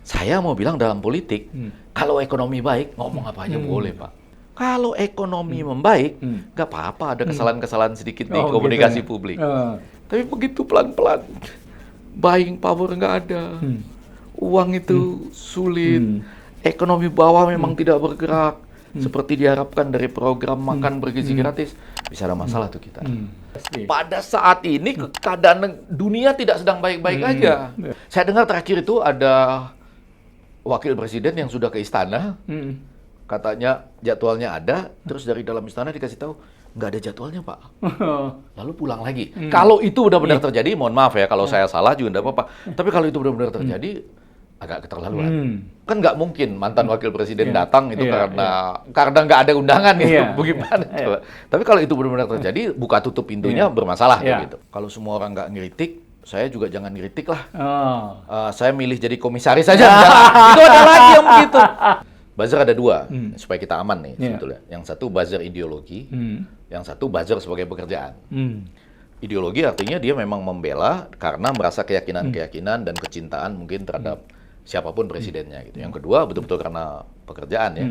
Saya mau bilang dalam politik, kalau ekonomi baik, ngomong apa aja boleh, Pak. Kalau ekonomi membaik, nggak apa-apa ada kesalahan-kesalahan sedikit di komunikasi gitu ya? publik. Tapi begitu pelan-pelan, buying power nggak ada, uang itu sulit, ekonomi bawah memang tidak bergerak, seperti diharapkan dari program makan bergizi gratis, bisa ada masalah tuh kita. Pada saat ini keadaan dunia tidak sedang baik-baik aja. Saya dengar terakhir itu ada wakil presiden yang sudah ke istana, katanya jadwalnya ada, terus dari dalam istana dikasih tahu nggak ada jadwalnya, Pak. Lalu pulang lagi. Kalau itu benar-benar terjadi, mohon maaf ya kalau saya salah juga nggak apa-apa. Tapi kalau itu benar-benar terjadi, agak keterlaluan. Kan nggak mungkin mantan wakil presiden datang itu karena nggak ada undangan itu, bagaimana? Coba. Tapi kalau itu benar-benar terjadi, buka tutup pintunya bermasalah gitu. Kalau semua orang nggak ngeritik, saya juga jangan ngeritik lah. Saya milih jadi komisaris saja. Itu ada lagi yang begitu. Buzzer ada dua, supaya kita aman nih sebetulnya. Yang satu buzzer ideologi, yang satu buzzer sebagai pekerjaan. Ideologi artinya dia memang membela karena merasa keyakinan-keyakinan dan kecintaan mungkin terhadap siapapun presidennya gitu. Yang kedua betul-betul karena pekerjaan ya.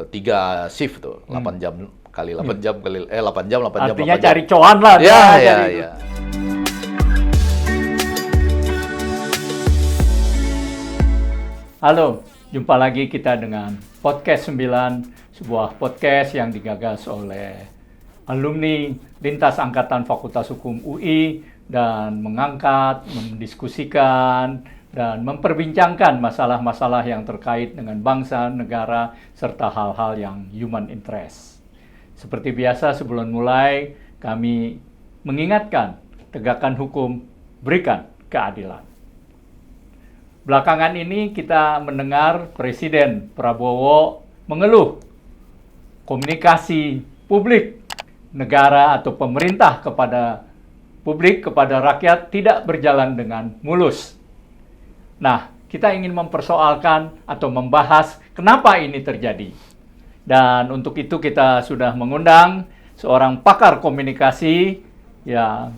3 shift tuh, 8 jam kali 8 jam kali 8 jam 8 jam. Artinya cari cuan lah. Ya. Halo, jumpa lagi kita dengan Podcast 9, sebuah podcast yang digagas oleh alumni lintas angkatan Fakultas Hukum UI dan mengangkat, mendiskusikan, dan memperbincangkan masalah-masalah yang terkait dengan bangsa, negara, serta hal-hal yang human interest. Seperti biasa sebelum mulai, kami mengingatkan, tegakkan hukum, berikan keadilan. Belakangan ini kita mendengar Presiden Prabowo mengeluh komunikasi publik negara atau pemerintah kepada publik, kepada rakyat tidak berjalan dengan mulus. Nah, kita ingin mempersoalkan atau membahas kenapa ini terjadi. Dan untuk itu kita sudah mengundang seorang pakar komunikasi, ya,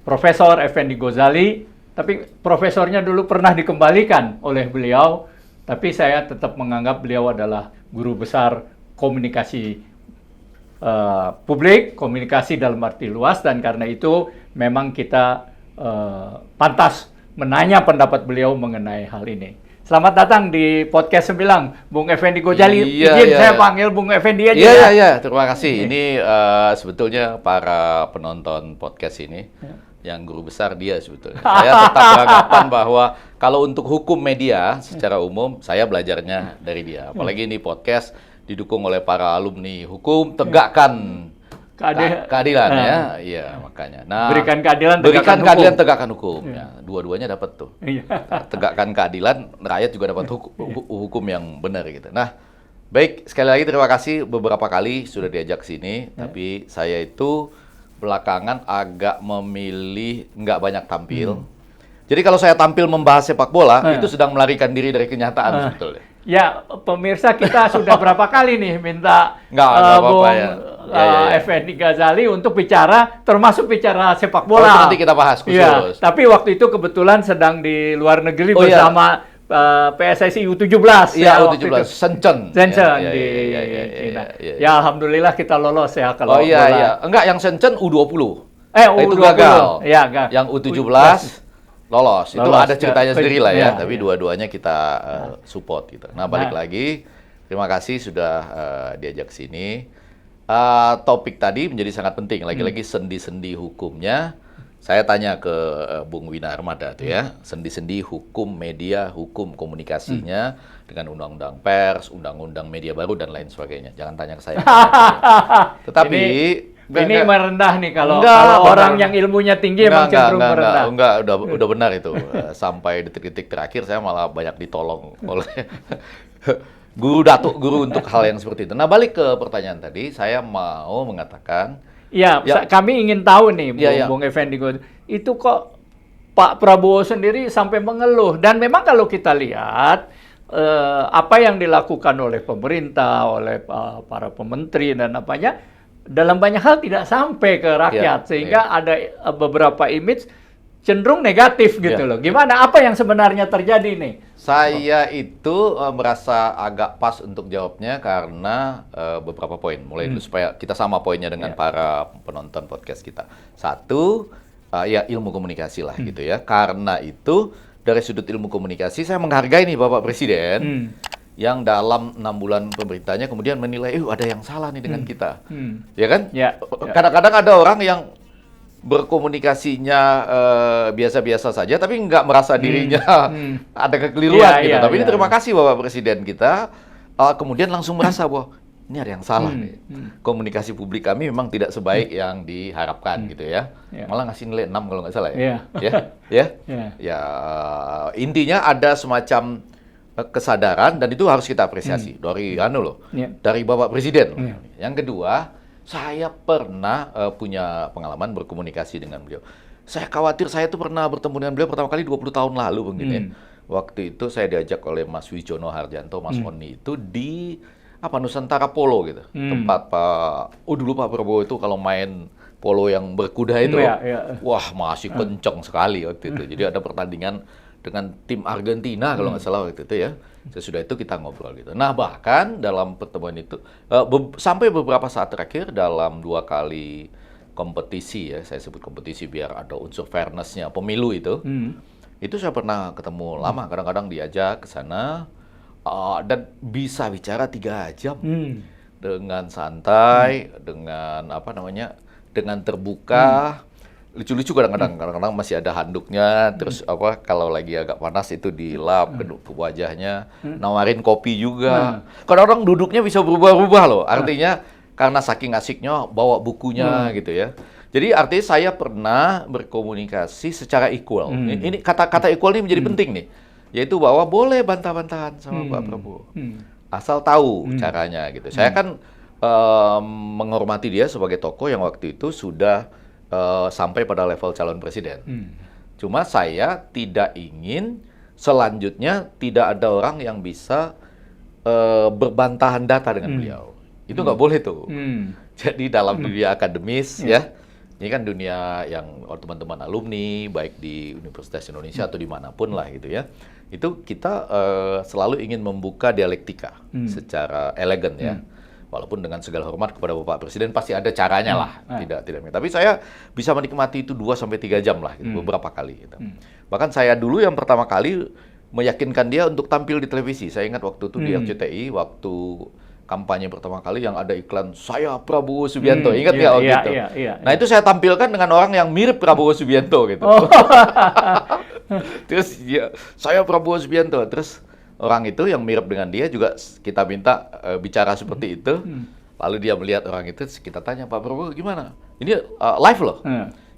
Profesor Effendi Ghazali. Tapi profesornya dulu pernah dikembalikan oleh beliau, tapi saya tetap menganggap beliau adalah guru besar komunikasi publik, komunikasi dalam arti luas, dan karena itu memang kita pantas menanya pendapat beliau mengenai hal ini. Selamat datang di Podcast 9, Bung Effendi Ghazali. Saya panggil Bung Effendi aja. Iya, terima kasih. Ini sebetulnya para penonton podcast ini, yang guru besar dia sebetulnya. Saya tetap beranggapan bahwa kalau untuk hukum media secara umum, saya belajarnya dari dia. Apalagi ini podcast didukung oleh para alumni hukum, tegakkan keadilan ya. Iya, makanya. Nah, berikan keadilan, tegakkan hukum. Ya, dua-duanya dapat tuh. Tegakkan keadilan, rakyat juga dapat hukum yang benar gitu. Nah, baik, sekali lagi terima kasih beberapa kali sudah diajak sini, tapi saya itu belakangan agak memilih nggak banyak tampil. Jadi kalau saya tampil membahas sepak bola, itu sedang melarikan diri dari kenyataan sebetulnya. Ya, pemirsa, kita sudah berapa kali nih minta Bung Effendi Ghazali untuk bicara, termasuk bicara sepak bola. Nanti kita bahas khusus. Ya, tapi waktu itu kebetulan sedang di luar negeri bersama PSSI U17. Iya, U17. Shenzhen di China. Ya, alhamdulillah kita lolos ya kalau bola. Enggak, yang Shenzhen U20. U20. Itu gagal. Ya, yang U17 lolos. Itu ada ceritanya sendiri lah ya, tapi dua-duanya kita support gitu. Nah, balik lagi. Terima kasih sudah diajak sini. Topik tadi menjadi sangat penting. Lagi-lagi sendi-sendi hukumnya. Saya tanya ke Bung Wina Armada tuh ya, sendi-sendi hukum media, hukum komunikasinya dengan undang-undang pers, undang-undang media baru dan lain sebagainya. Jangan tanya ke saya. Tetapi ini merendah nih kalau orang yang ilmunya tinggi memang cenderung merendah. Enggak, udah benar itu. Sampai detik-detik terakhir saya malah banyak ditolong oleh guru untuk hal yang seperti itu. Nah, balik ke pertanyaan tadi, saya mau mengatakan kami ingin tahu nih, Bung Effendi, itu kok Pak Prabowo sendiri sampai mengeluh. Dan memang kalau kita lihat apa yang dilakukan oleh pemerintah, oleh para pementeri dan dalam banyak hal tidak sampai ke rakyat, sehingga ada beberapa image cenderung negatif gitu loh. Gimana? Apa yang sebenarnya terjadi nih? Saya itu merasa agak pas untuk jawabnya karena beberapa poin. Mulai dulu supaya kita sama poinnya dengan para penonton podcast kita. Satu, ya ilmu komunikasi lah gitu ya. Karena itu dari sudut ilmu komunikasi saya menghargai nih Bapak Presiden yang dalam 6 bulan pemerintahnya kemudian menilai, ada yang salah nih dengan kita. Ya kan? Kadang-kadang ada orang yang berkomunikasinya biasa-biasa saja, tapi nggak merasa dirinya ada kekeliruan gitu. Tapi ini terima kasih Bapak Presiden kita, kemudian langsung merasa bahwa ini ada yang salah nih. Komunikasi publik kami memang tidak sebaik yang diharapkan gitu ya. Malah ngasih nilai 6 kalau nggak salah ya. Ya, intinya ada semacam kesadaran dan itu harus kita apresiasi dari dari Bapak Presiden. Yang kedua, saya pernah punya pengalaman berkomunikasi dengan beliau. Saya khawatir, saya tuh pernah bertemu dengan beliau pertama kali 20 tahun lalu mungkin. Waktu itu saya diajak oleh Mas Wijono Harjanto, Mas Oni itu di Nusantara Polo gitu. Tempat dulu Pak Prabowo itu kalau main polo yang berkuda itu, wah masih kenceng sekali waktu itu. Jadi ada pertandingan dengan tim Argentina kalau nggak salah waktu itu ya. Sesudah itu kita ngobrol gitu. Nah bahkan dalam pertemuan itu sampai beberapa saat terakhir dalam 2 kali kompetisi ya, saya sebut kompetisi biar ada unsur fairness-nya pemilu itu saya pernah ketemu lama, kadang-kadang diajak ke sana dan bisa bicara 3 jam dengan santai, dengan dengan terbuka. Lucu-lucu kadang-kadang masih ada handuknya, terus kalau lagi agak panas itu dilap ke wajahnya, nawarin kopi juga. Kadang-kadang duduknya bisa berubah-ubah loh, artinya karena saking asiknya bawa bukunya gitu ya. Jadi artinya saya pernah berkomunikasi secara equal. Ini kata-kata equal ini menjadi penting nih, yaitu bahwa boleh bantah-bantahan sama Pak Prabowo, asal tahu caranya gitu. Saya kan menghormati dia sebagai tokoh yang waktu itu sudah sampai pada level calon presiden. Cuma saya tidak ingin selanjutnya tidak ada orang yang bisa berbantahan data dengan beliau. Itu nggak boleh tuh. Jadi dalam dunia akademis ya, ini kan dunia yang teman-teman alumni, baik di Universitas Indonesia atau dimanapun lah gitu ya, itu kita selalu ingin membuka dialektika secara elegan ya. Walaupun dengan segala hormat kepada Bapak Presiden pasti ada caranya lah, tidak. Tapi saya bisa menikmati itu 2-3 jam lah, gitu, beberapa kali. Gitu. Bahkan saya dulu yang pertama kali meyakinkan dia untuk tampil di televisi. Saya ingat waktu itu di RCTI, waktu kampanye pertama kali yang ada iklan saya Prabowo Subianto, ingat nggak waktu itu? Nah itu saya tampilkan dengan orang yang mirip Prabowo Subianto gitu. Terus saya Prabowo Subianto, terus orang itu yang mirip dengan dia juga kita minta bicara seperti itu. Lalu dia melihat orang itu, kita tanya, Pak Prabowo gimana? Ini live loh.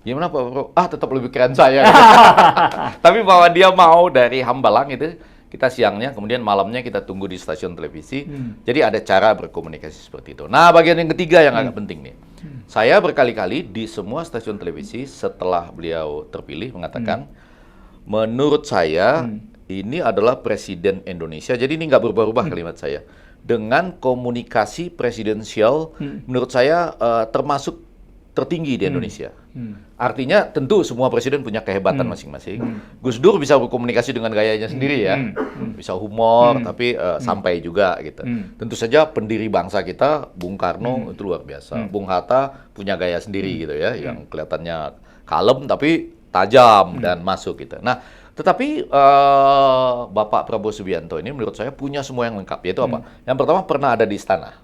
Gimana Pak Prabowo? Tetap lebih keren saya. Tapi bahwa dia mau dari Hambalang itu, kita siangnya, kemudian malamnya kita tunggu di stasiun televisi. Jadi ada cara berkomunikasi seperti itu. Nah bagian yang ketiga yang agak penting nih. Saya berkali-kali di semua stasiun televisi setelah beliau terpilih mengatakan, menurut saya, ini adalah Presiden Indonesia. Jadi ini nggak berubah-ubah kalimat saya. Dengan komunikasi presidensial, menurut saya termasuk tertinggi di Indonesia. Artinya tentu semua presiden punya kehebatan masing-masing. Gus Dur bisa berkomunikasi dengan gayanya sendiri ya. Bisa humor, tapi sampai juga gitu. Tentu saja pendiri bangsa kita, Bung Karno itu luar biasa. Bung Hatta punya gaya sendiri gitu ya, yang kelihatannya kalem tapi tajam dan masuk gitu. Nah, tetapi Bapak Prabowo Subianto ini menurut saya punya semua yang lengkap. Yaitu apa? Yang pertama pernah ada di istana.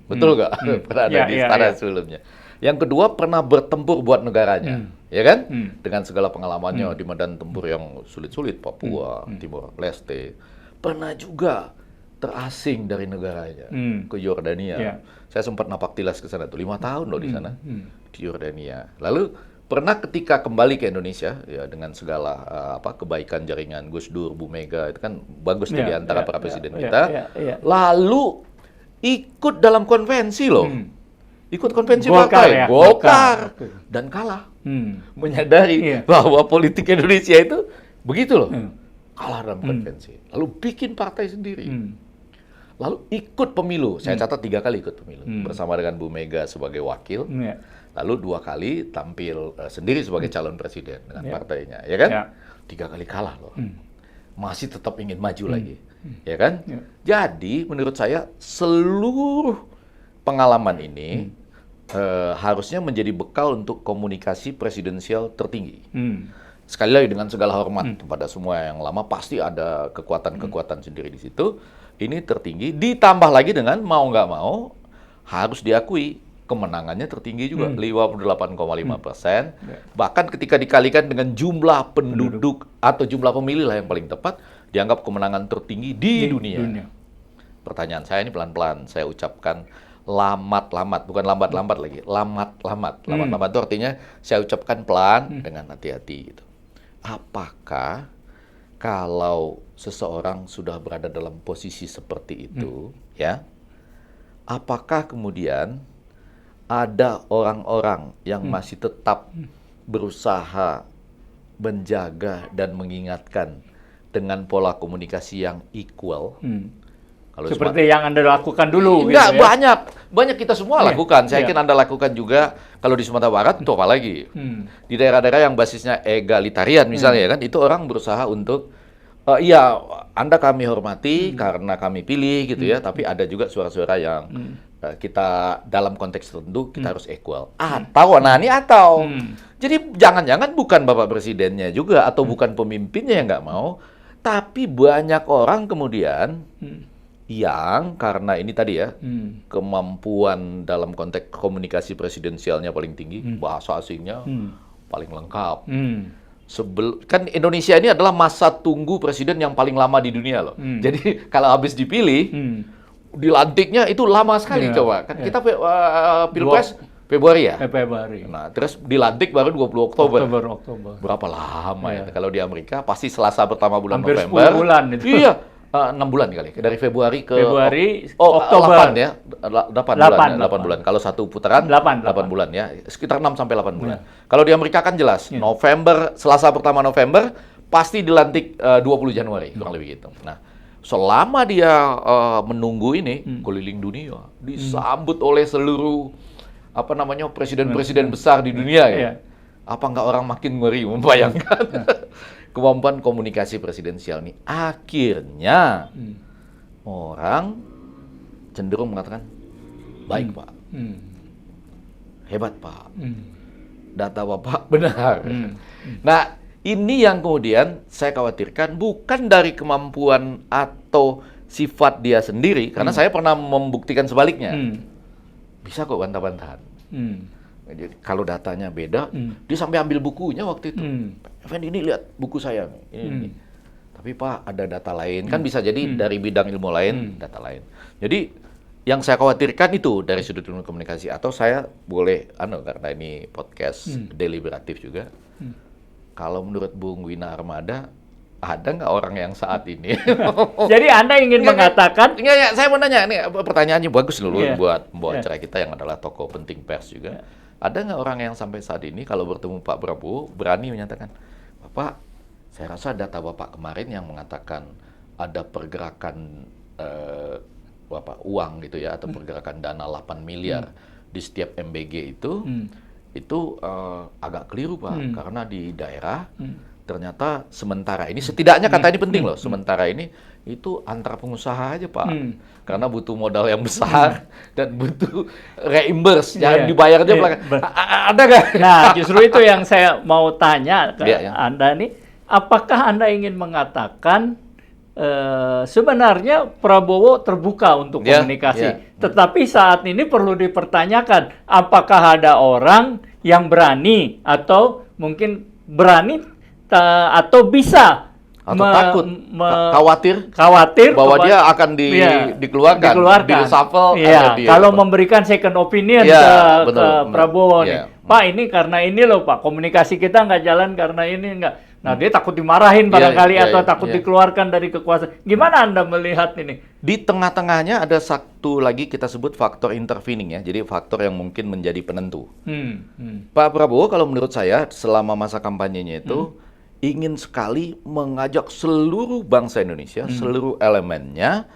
Betul nggak? Pernah ada di istana sebelumnya. Yang kedua pernah bertempur buat negaranya. Ya kan? Dengan segala pengalamannya di medan tempur yang sulit-sulit. Papua, Timor Leste. Pernah juga terasing dari negaranya ke Yordania. Saya sempat napak tilas ke sana tuh. 5 tahun loh di sana. Di Yordania. Lalu pernah ketika kembali ke Indonesia ya dengan segala kebaikan jaringan Gus Dur, Bu Mega itu kan bagus di antara para presiden kita. Lalu ikut dalam konvensi loh. Ikut konvensi partai Golkar dan kalah. Menyadari bahwa politik Indonesia itu begitu loh. Kalah dalam konvensi. Lalu bikin partai sendiri. lalu ikut pemilu. Saya catat 3 kali ikut pemilu bersama dengan Bu Mega sebagai wakil. Lalu 2 kali tampil sendiri sebagai calon presiden dengan partainya, ya kan? 3 kali kalah loh. Masih tetap ingin maju lagi, ya kan? Jadi menurut saya seluruh pengalaman ini harusnya menjadi bekal untuk komunikasi presidensial tertinggi. Sekali lagi dengan segala hormat kepada semua yang lama, pasti ada kekuatan-kekuatan sendiri di situ. Ini tertinggi, ditambah lagi dengan mau nggak mau harus diakui kemenangannya tertinggi juga, 58,5%. Bahkan ketika dikalikan dengan jumlah penduduk atau jumlah pemilih lah yang paling tepat, dianggap kemenangan tertinggi di dunia. Pertanyaan saya ini pelan-pelan saya ucapkan, lamat-lamat, bukan lambat-lambat lagi, lamat-lamat. Lamat-lamat itu artinya saya ucapkan pelan dengan hati-hati gitu. Apakah kalau seseorang sudah berada dalam posisi seperti itu, ya, apakah kemudian ada orang-orang yang masih tetap berusaha menjaga dan mengingatkan dengan pola komunikasi yang equal? Kalau seperti yang Anda lakukan dulu. Enggak, gitu ya? banyak kita semua lakukan. Saya yakin Anda lakukan juga kalau di Sumatera Barat, itu apalagi. Di daerah-daerah yang basisnya egalitarian misalnya, kan, itu orang berusaha untuk, iya, Anda kami hormati karena kami pilih gitu ya, tapi ada juga suara-suara yang kita dalam konteks tertentu kita harus equal. Jadi jangan-jangan bukan Bapak Presidennya juga atau bukan pemimpinnya yang nggak mau, tapi banyak orang kemudian yang karena ini tadi ya, kemampuan dalam konteks komunikasi presidensialnya paling tinggi, bahasa asingnya paling lengkap. Kan Indonesia ini adalah masa tunggu presiden yang paling lama di dunia loh. Jadi kalau habis dipilih, dilantiknya itu lama sekali coba. Kan kita Pilpres Februari ya? Februari. Nah, terus dilantik baru 20 Oktober. Oktober. Berapa lama ya? Kalau di Amerika pasti Selasa pertama bulan Hampir November. 10 bulan itu. Iya. 6 bulan kali, dari Februari ke Oktober 8 ya, 8 bulan. Kalau satu putaran 8 bulan ya, sekitar 6 sampai 8 bulan. Kalau di Amerika kan jelas, November, Selasa pertama November pasti dilantik 20 Januari, kurang lebih gitu. Nah, selama dia menunggu ini keliling dunia, disambut oleh seluruh presiden-presiden besar di dunia ya. Apa nggak orang makin ngeri membayangkan kemampuan komunikasi presidensial ini? Akhirnya orang cenderung mengatakan, baik Pak, hebat Pak, data Bapak benar. Nah, ini yang kemudian saya khawatirkan bukan dari kemampuan atau sifat dia sendiri, karena saya pernah membuktikan sebaliknya. Bisa kok bantah-bantahan. Jadi, kalau datanya beda, dia sampai ambil bukunya waktu itu. Effendi, ini lihat buku saya. Ini. Tapi Pak, ada data lain. Kan bisa jadi dari bidang ilmu lain, data lain. Jadi, yang saya khawatirkan itu dari sudut ilmu komunikasi. Atau saya boleh, karena ini podcast deliberatif juga. Kalau menurut Bung Wina Armada, ada nggak orang yang saat ini? Jadi Anda ingin mengatakan? Enggak, saya mau nanya, ini pertanyaannya bagus dulu buat acara kita yang adalah tokoh penting pers juga. Ada nggak orang yang sampai saat ini kalau bertemu Pak Prabowo berani menyatakan, Bapak, saya rasa data Bapak kemarin yang mengatakan ada pergerakan uang gitu ya, atau pergerakan dana 8 miliar di setiap MBG itu agak keliru Pak, karena di daerah ternyata sementara ini, setidaknya kata ini penting loh, sementara ini itu antara pengusaha aja Pak, karena butuh modal yang besar dan butuh reimburse, jangan dibayar aja ada nggak? Nah, justru itu yang saya mau tanya ke Anda nih, apakah Anda ingin mengatakan sebenarnya Prabowo terbuka untuk komunikasi, tetapi saat ini perlu dipertanyakan, apakah ada orang yang berani atau mungkin berani atau bisa atau takut, khawatir bahwa dia akan dikeluarkan, di reshuffle. Kalau memberikan second opinion ke Prabowo nih, Pak, ini karena ini loh Pak, komunikasi kita nggak jalan karena ini nggak. Nah, dia takut dimarahin barangkali atau takut dikeluarkan dari kekuasaan. Gimana Anda melihat ini? Di tengah-tengahnya ada satu lagi kita sebut faktor intervening ya, jadi faktor yang mungkin menjadi penentu. Pak Prabowo kalau menurut saya selama masa kampanyenya itu ingin sekali mengajak seluruh bangsa Indonesia, seluruh elemennya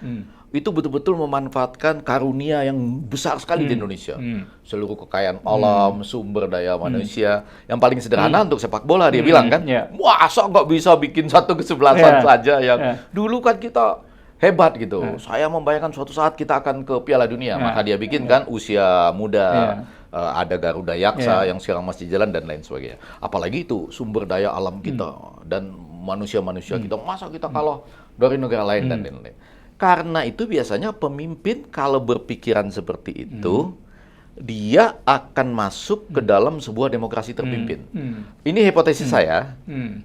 itu betul-betul memanfaatkan karunia yang besar sekali di Indonesia. Seluruh kekayaan alam, sumber daya manusia. Yang paling sederhana untuk sepak bola, dia bilang kan, masa nggak bisa bikin satu kesebelasan saja yang dulu kan kita hebat gitu. Saya membayangkan suatu saat kita akan ke Piala Dunia. Maka dia bikin kan usia muda, ada Garuda Yaksa yang sekarang masih jalan dan lain sebagainya. Apalagi itu sumber daya alam kita dan manusia-manusia kita. Masa kita kalah dari negara lain dan lain-lain. Karena itu biasanya pemimpin kalau berpikiran seperti itu, dia akan masuk ke dalam sebuah demokrasi terpimpin. Ini hipotesis saya,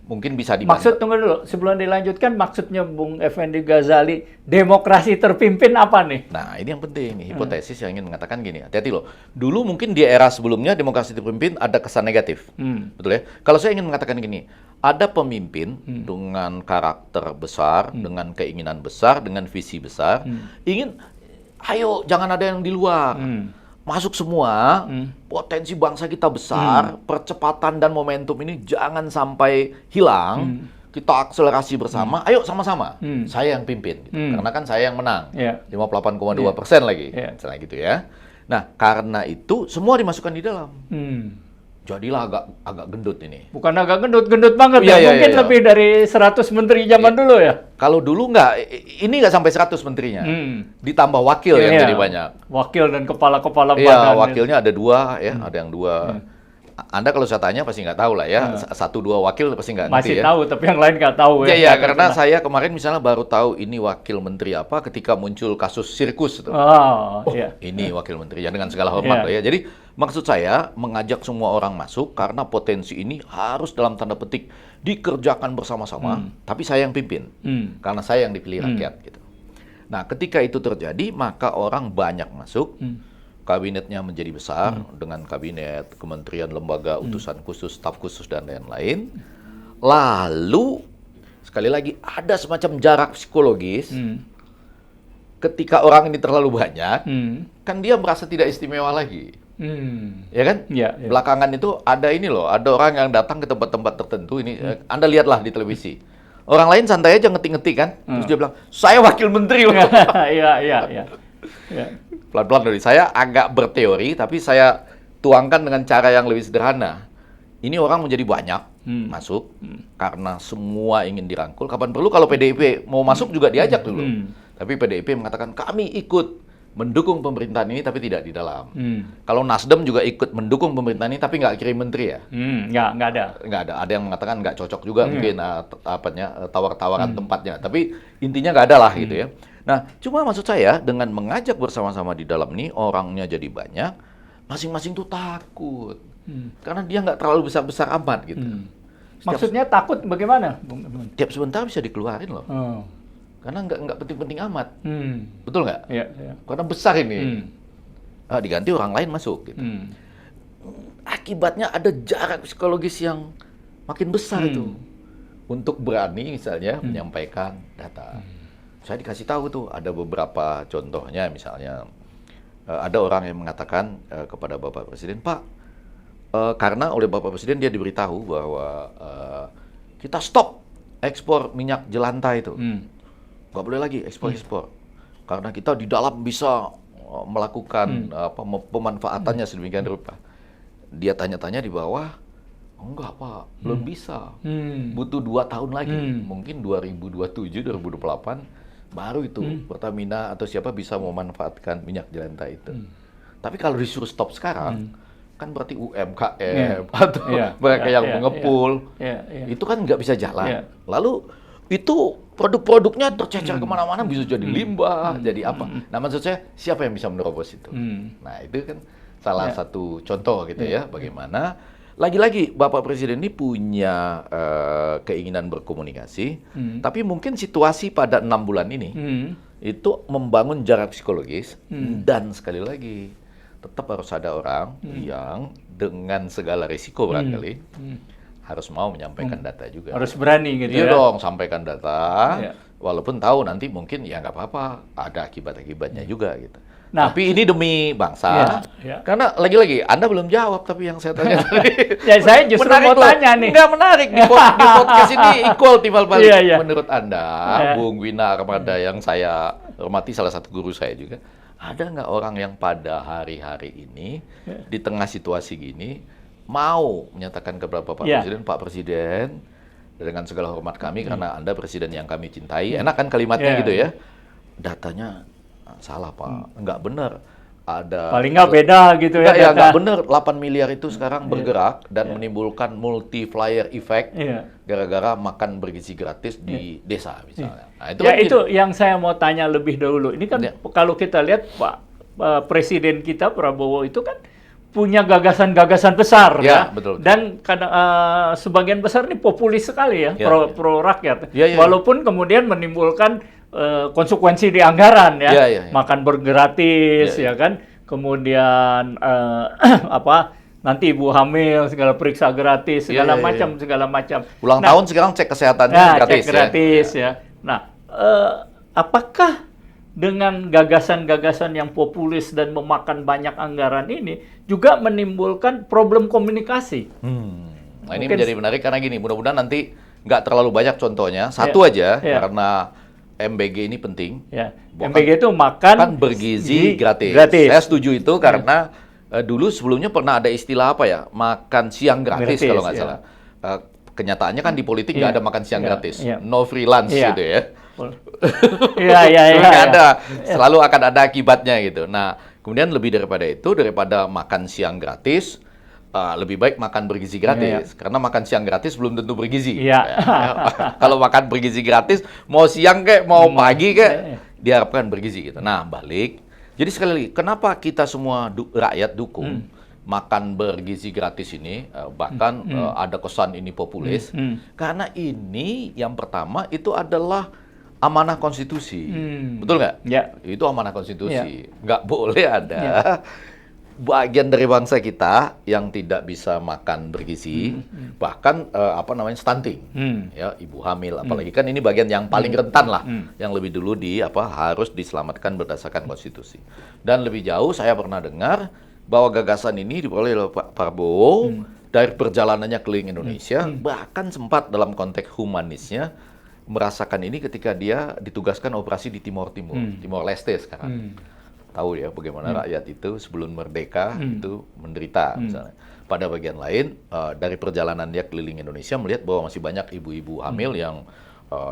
mungkin bisa dibantah. Maksud, tunggu dulu, sebelum dilanjutkan, maksudnya Bung Effendi Ghazali, demokrasi terpimpin apa nih? Nah, ini yang penting, nih, hipotesis yang ingin mengatakan gini, hati-hati loh. Dulu mungkin di era sebelumnya demokrasi terpimpin ada kesan negatif, betul ya? Kalau saya ingin mengatakan gini, ada pemimpin dengan karakter besar, dengan keinginan besar, dengan visi besar, ingin, ayo jangan ada yang di luar. Masuk semua, potensi bangsa kita besar, percepatan dan momentum ini jangan sampai hilang, kita akselerasi bersama, ayo sama-sama, saya yang pimpin, gitu. Karena kan saya yang menang, 58,2% lagi, misalnya gitu ya. Nah, karena itu semua dimasukkan di dalam. Jadilah agak gendut ini. Bukan agak gendut banget ya, mungkin lebih dari 100 menteri zaman dulu ya? Kalau dulu ini nggak sampai 100 menterinya. Ditambah wakil yang jadi banyak. Wakil dan kepala-kepala badan. Iya, wakilnya ada 2 ya, ada yang 2. Anda kalau saya tanya pasti nggak tahu lah ya, 1-2 wakil pasti nggak ngerti ya. Masih tahu, tapi yang lain nggak tahu ya. Iya, karena saya kemarin misalnya baru tahu ini wakil menteri apa ketika muncul kasus sirkus itu. Ini wakil menteri ya, dengan segala hormat ya. Jadi maksud saya mengajak semua orang masuk karena potensi ini harus dalam tanda petik dikerjakan bersama-sama, tapi saya yang pimpin. Karena saya yang dipilih rakyat gitu. Nah, ketika itu terjadi, maka orang banyak masuk. Kabinetnya menjadi besar dengan kabinet, kementerian, lembaga, utusan khusus, staf khusus dan lain-lain. Lalu sekali lagi ada semacam jarak psikologis. Ketika orang ini terlalu banyak, kan dia merasa tidak istimewa lagi. Ya kan? Belakangan itu ada ini loh, ada orang yang datang ke tempat-tempat tertentu ini. Anda lihatlah di televisi. Orang lain santai aja ngetik-ngetik kan, terus dia bilang, saya wakil menteri loh. Iya. Pelan-pelan dari saya agak berteori, tapi saya tuangkan dengan cara yang lebih sederhana. Ini orang menjadi banyak masuk karena semua ingin dirangkul. Kapan perlu kalau PDIP mau masuk juga diajak dulu. Tapi PDIP mengatakan kami ikut mendukung pemerintahan ini tapi tidak di dalam. Kalau Nasdem juga ikut mendukung pemerintahan ini tapi nggak kirim menteri ya? Nggak ada. Nggak ada. Ada yang mengatakan nggak cocok juga mungkin tawar-tawaran tempatnya. Tapi intinya nggak ada lah gitu ya. Nah, cuma maksud saya dengan mengajak bersama-sama di dalam ini orangnya jadi banyak, masing-masing tuh takut. Karena dia nggak terlalu besar-besar amat gitu. Maksudnya takut bagaimana? Tiap sebentar bisa dikeluarin loh. Karena nggak penting-penting amat. Betul nggak? Iya. Karena besar ini. Diganti orang lain masuk gitu. Akibatnya ada jarak psikologis yang makin besar itu. Untuk berani misalnya menyampaikan data. Saya dikasih tahu tuh ada beberapa contohnya, misalnya ada orang yang mengatakan kepada Bapak Presiden, Pak, karena oleh Bapak Presiden dia diberitahu bahwa kita stop ekspor minyak jelantah itu, nggak boleh lagi ekspor, karena kita di dalam bisa melakukan pemanfaatannya sedemikian rupa. Dia tanya-tanya di bawah, enggak Pak, belum bisa, butuh 2 tahun lagi, mungkin 2027, 2028. Baru itu Pertamina atau siapa bisa memanfaatkan minyak jelantah itu. Tapi kalau disuruh stop sekarang, kan berarti UMKM atau mereka yang mengepul, itu kan nggak bisa jalan. Lalu itu produk-produknya tercecer kemana-mana, bisa jadi limbah, jadi apa. Nah maksud saya, siapa yang bisa menerobos itu? Nah itu kan salah satu contoh gitu ya, bagaimana lagi-lagi Bapak Presiden ini punya keinginan berkomunikasi, tapi mungkin situasi pada 6 bulan ini itu membangun jarak psikologis, dan sekali lagi tetap harus ada orang yang dengan segala risiko barangkali harus mau menyampaikan data juga. Harus berani gitu iya dong, sampaikan data, Walaupun tahu nanti mungkin ya nggak apa-apa, ada akibat-akibatnya juga gitu. Nah, Tapi ini demi bangsa, ya. karena lagi-lagi Anda belum jawab tapi yang saya tanya tadi. Ya, saya justru Menarik mau loh. tanya nih. Nggak menarik di podcast ini equal timbal balik. Iya, iya. Menurut Anda, Iya. Bung Wina Armada yang saya hormati, salah satu guru saya juga, ada nggak orang yang pada hari-hari ini di tengah situasi gini mau menyatakan kepada Pak Iya. Presiden, Pak Presiden, dengan segala hormat kami karena Anda presiden yang kami cintai, enak kan kalimatnya Iya. gitu ya? Datanya salah Pak, nggak benar. Ada Paling nggak beda gitu ya. Nggak, ya data. nggak benar. 8 miliar itu sekarang bergerak dan menimbulkan multiplier effect Iya. gara-gara makan bergizi gratis di desa misalnya. Nah, itu Ya kan itu yang saya mau tanya lebih dahulu. Ini kan Ya. kalau kita lihat Pak Presiden kita Prabowo itu kan punya gagasan-gagasan besar Ya, ya. betul. Dan kadang sebagian besar ini populis sekali ya, Ya, pro rakyat. Ya, ya, ya. Walaupun kemudian menimbulkan konsekuensi di anggaran ya. Ya, ya, ya. Makan bergratis Ya, ya. ya kan. Kemudian apa nanti ibu hamil segala periksa gratis Ya, segala ya, ya, macam segala macam. ulang tahun sekarang cek kesehatannya Nah, gratis cek gratis ya. ya. Nah, apakah dengan gagasan-gagasan yang populis dan memakan banyak anggaran ini juga menimbulkan problem komunikasi? Nah, ini Mungkin- menjadi menarik karena gini, mudah-mudahan nanti nggak terlalu banyak contohnya. Satu aja Ya. karena MBG ini penting. Ya, Bukan- MBG itu makan Kan bergizi gratis. gratis. Saya setuju itu karena dulu sebelumnya pernah ada istilah apa ya, makan siang gratis, Gratis, kalau nggak ya. salah. Kenyataannya kan di politik nggak Iya. ada makan siang Iya, gratis, iya. no freelance Iya. gitu ya. Iya, iya, iya. Nggak iya. ada, selalu akan ada akibatnya gitu. Nah, kemudian lebih daripada itu, daripada makan siang gratis, lebih baik makan bergizi gratis. Karena makan siang gratis belum tentu bergizi. Iya. Ya. Kalau makan bergizi gratis, mau siang kek, mau pagi kek, diharapkan bergizi gitu. Nah, balik. Jadi sekali lagi, kenapa kita semua rakyat dukung makan bergizi gratis ini, bahkan ada kesan ini populis, karena ini yang pertama itu adalah amanah konstitusi, betul nggak? Ya. Itu amanah konstitusi, nggak boleh ada bagian dari bangsa kita yang tidak bisa makan bergizi, bahkan stunting, ya ibu hamil, apalagi kan ini bagian yang paling rentan lah, yang lebih dulu harus diselamatkan berdasarkan konstitusi. Dan lebih jauh saya pernah dengar bahwa gagasan ini diperoleh oleh Pak Prabowo dari perjalanannya keliling Indonesia, bahkan sempat dalam konteks humanisnya merasakan ini ketika dia ditugaskan operasi di Timor Leste sekarang. Tahu ya bagaimana rakyat itu sebelum merdeka itu menderita misalnya. Pada bagian lain dari perjalanan dia keliling Indonesia melihat bahwa masih banyak ibu-ibu hamil yang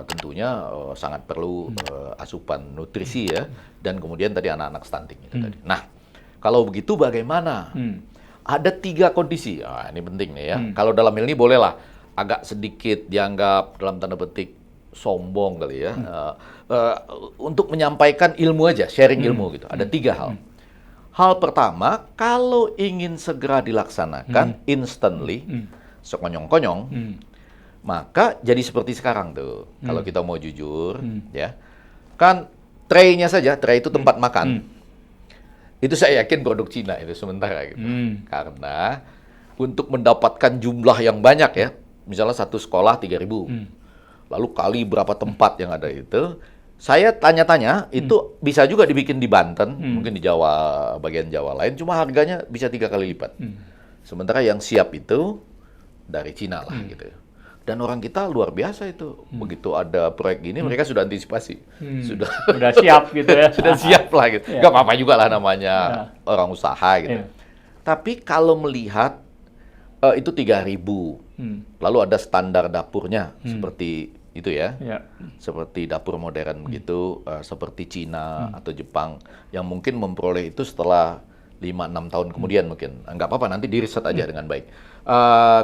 tentunya sangat perlu asupan nutrisi ya, dan kemudian tadi anak-anak stunting itu tadi. Nah, kalau begitu bagaimana? Ada 3 kondisi. Ini penting nih ya. Kalau dalam hal ini bolehlah agak sedikit dianggap dalam tanda petik sombong kali ya. Untuk menyampaikan ilmu aja, sharing ilmu gitu. Ada 3 hal. Hal pertama, kalau ingin segera dilaksanakan instantly, sekonyong-konyong, maka jadi seperti sekarang tuh. Kalau kita mau jujur, ya, kan tray-nya saja, tray itu tempat makan. Itu saya yakin produk Cina itu sementara gitu. Karena untuk mendapatkan jumlah yang banyak ya, misalnya satu sekolah 3.000, lalu kali berapa tempat yang ada itu, saya tanya-tanya, itu bisa juga dibikin di Banten, mungkin di Jawa, bagian Jawa lain, cuma harganya bisa 3 kali lipat. Sementara yang siap itu dari Cina lah gitu. Dan orang kita luar biasa itu. Begitu ada proyek gini, mereka sudah antisipasi. Sudah siap gitu ya. Sudah siap lah gitu. Gak apa-apa juga lah namanya orang usaha gitu. Tapi kalau melihat itu 3.000, lalu ada standar dapurnya seperti itu ya, seperti dapur modern begitu, seperti Cina atau Jepang yang mungkin memperoleh itu setelah 5-6 tahun kemudian mungkin. Nggak apa-apa, nanti di-riset aja dengan baik.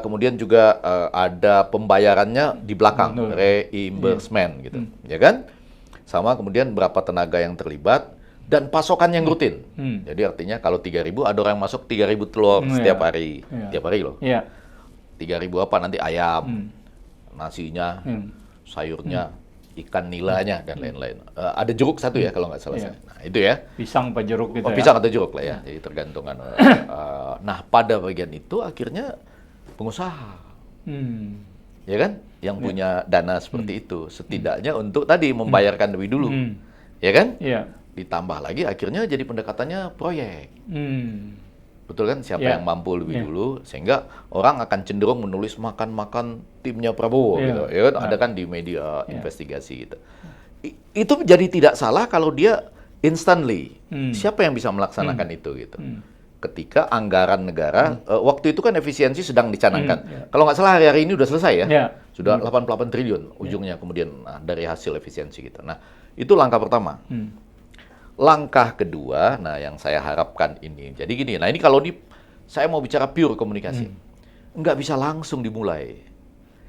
Kemudian juga ada pembayarannya di belakang, reimbursement gitu, ya kan? Sama kemudian berapa tenaga yang terlibat dan pasokan yang rutin. Jadi artinya kalau 3.000 ada orang masuk 3.000 telur setiap hari, tiap hari loh. 3.000 apa nanti ayam, nasinya, sayurnya, ikan nilanya dan lain-lain. Ada jeruk satu ya kalau nggak salah saya. Nah, itu ya. Pisang apa jeruk gitu ya. Pisang atau jeruk lah ya. Jadi tergantungan. Nah, pada bagian itu akhirnya pengusaha ya kan, yang punya dana seperti itu, setidaknya untuk tadi membayarkan lebih dulu, ya kan? Iya. Ditambah lagi akhirnya jadi pendekatannya proyek. Hmm. Betul kan? Siapa Ya. yang mampu lebih dulu, sehingga orang akan cenderung menulis makan-makan timnya Prabowo, Ya. gitu. Ya kan? Ada kan di media investigasi gitu. Itu jadi tidak salah kalau dia instantly. Siapa yang bisa melaksanakan itu gitu? Ketika anggaran negara, waktu itu kan efisiensi sedang dicanangkan. Kalau nggak salah hari-hari ini udah selesai ya. Ya. Sudah 88 triliun ujungnya kemudian dari hasil efisiensi gitu. Nah, itu langkah pertama. Langkah kedua, nah yang saya harapkan ini, jadi gini, nah ini kalau saya mau bicara pure komunikasi, nggak bisa langsung dimulai.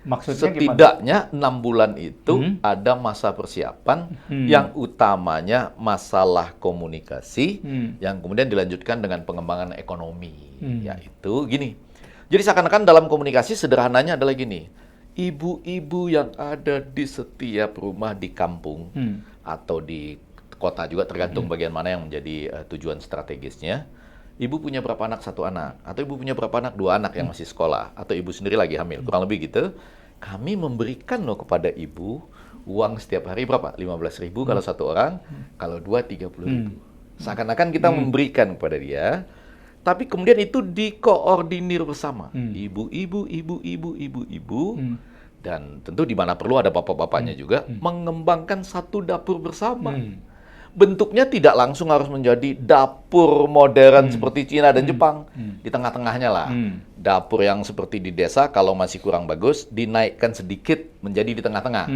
Maksudnya gimana? Setidaknya 6 bulan itu ada masa persiapan yang utamanya masalah komunikasi, yang kemudian dilanjutkan dengan pengembangan ekonomi, yaitu gini. Jadi seakan-akan dalam komunikasi sederhananya adalah gini, ibu-ibu yang ada di setiap rumah di kampung atau di kota juga tergantung bagian mana yang menjadi tujuan strategisnya. Ibu punya berapa anak? 1 anak. Atau ibu punya berapa anak? 2 anak yang masih sekolah. Atau ibu sendiri lagi hamil. Kurang lebih gitu. Kami memberikan loh kepada ibu uang setiap hari berapa? 15.000 kalau 1 orang. Kalau 2, 30.000. Seakan-akan kita memberikan kepada dia. Tapi kemudian itu dikoordinir bersama. Ibu-ibu. Dan tentu di mana perlu ada bapak-bapaknya juga. Mengembangkan satu dapur bersama. Bentuknya tidak langsung harus menjadi dapur modern seperti Cina dan Jepang. Di tengah-tengahnya lah. Dapur yang seperti di desa kalau masih kurang bagus, dinaikkan sedikit menjadi di tengah-tengah.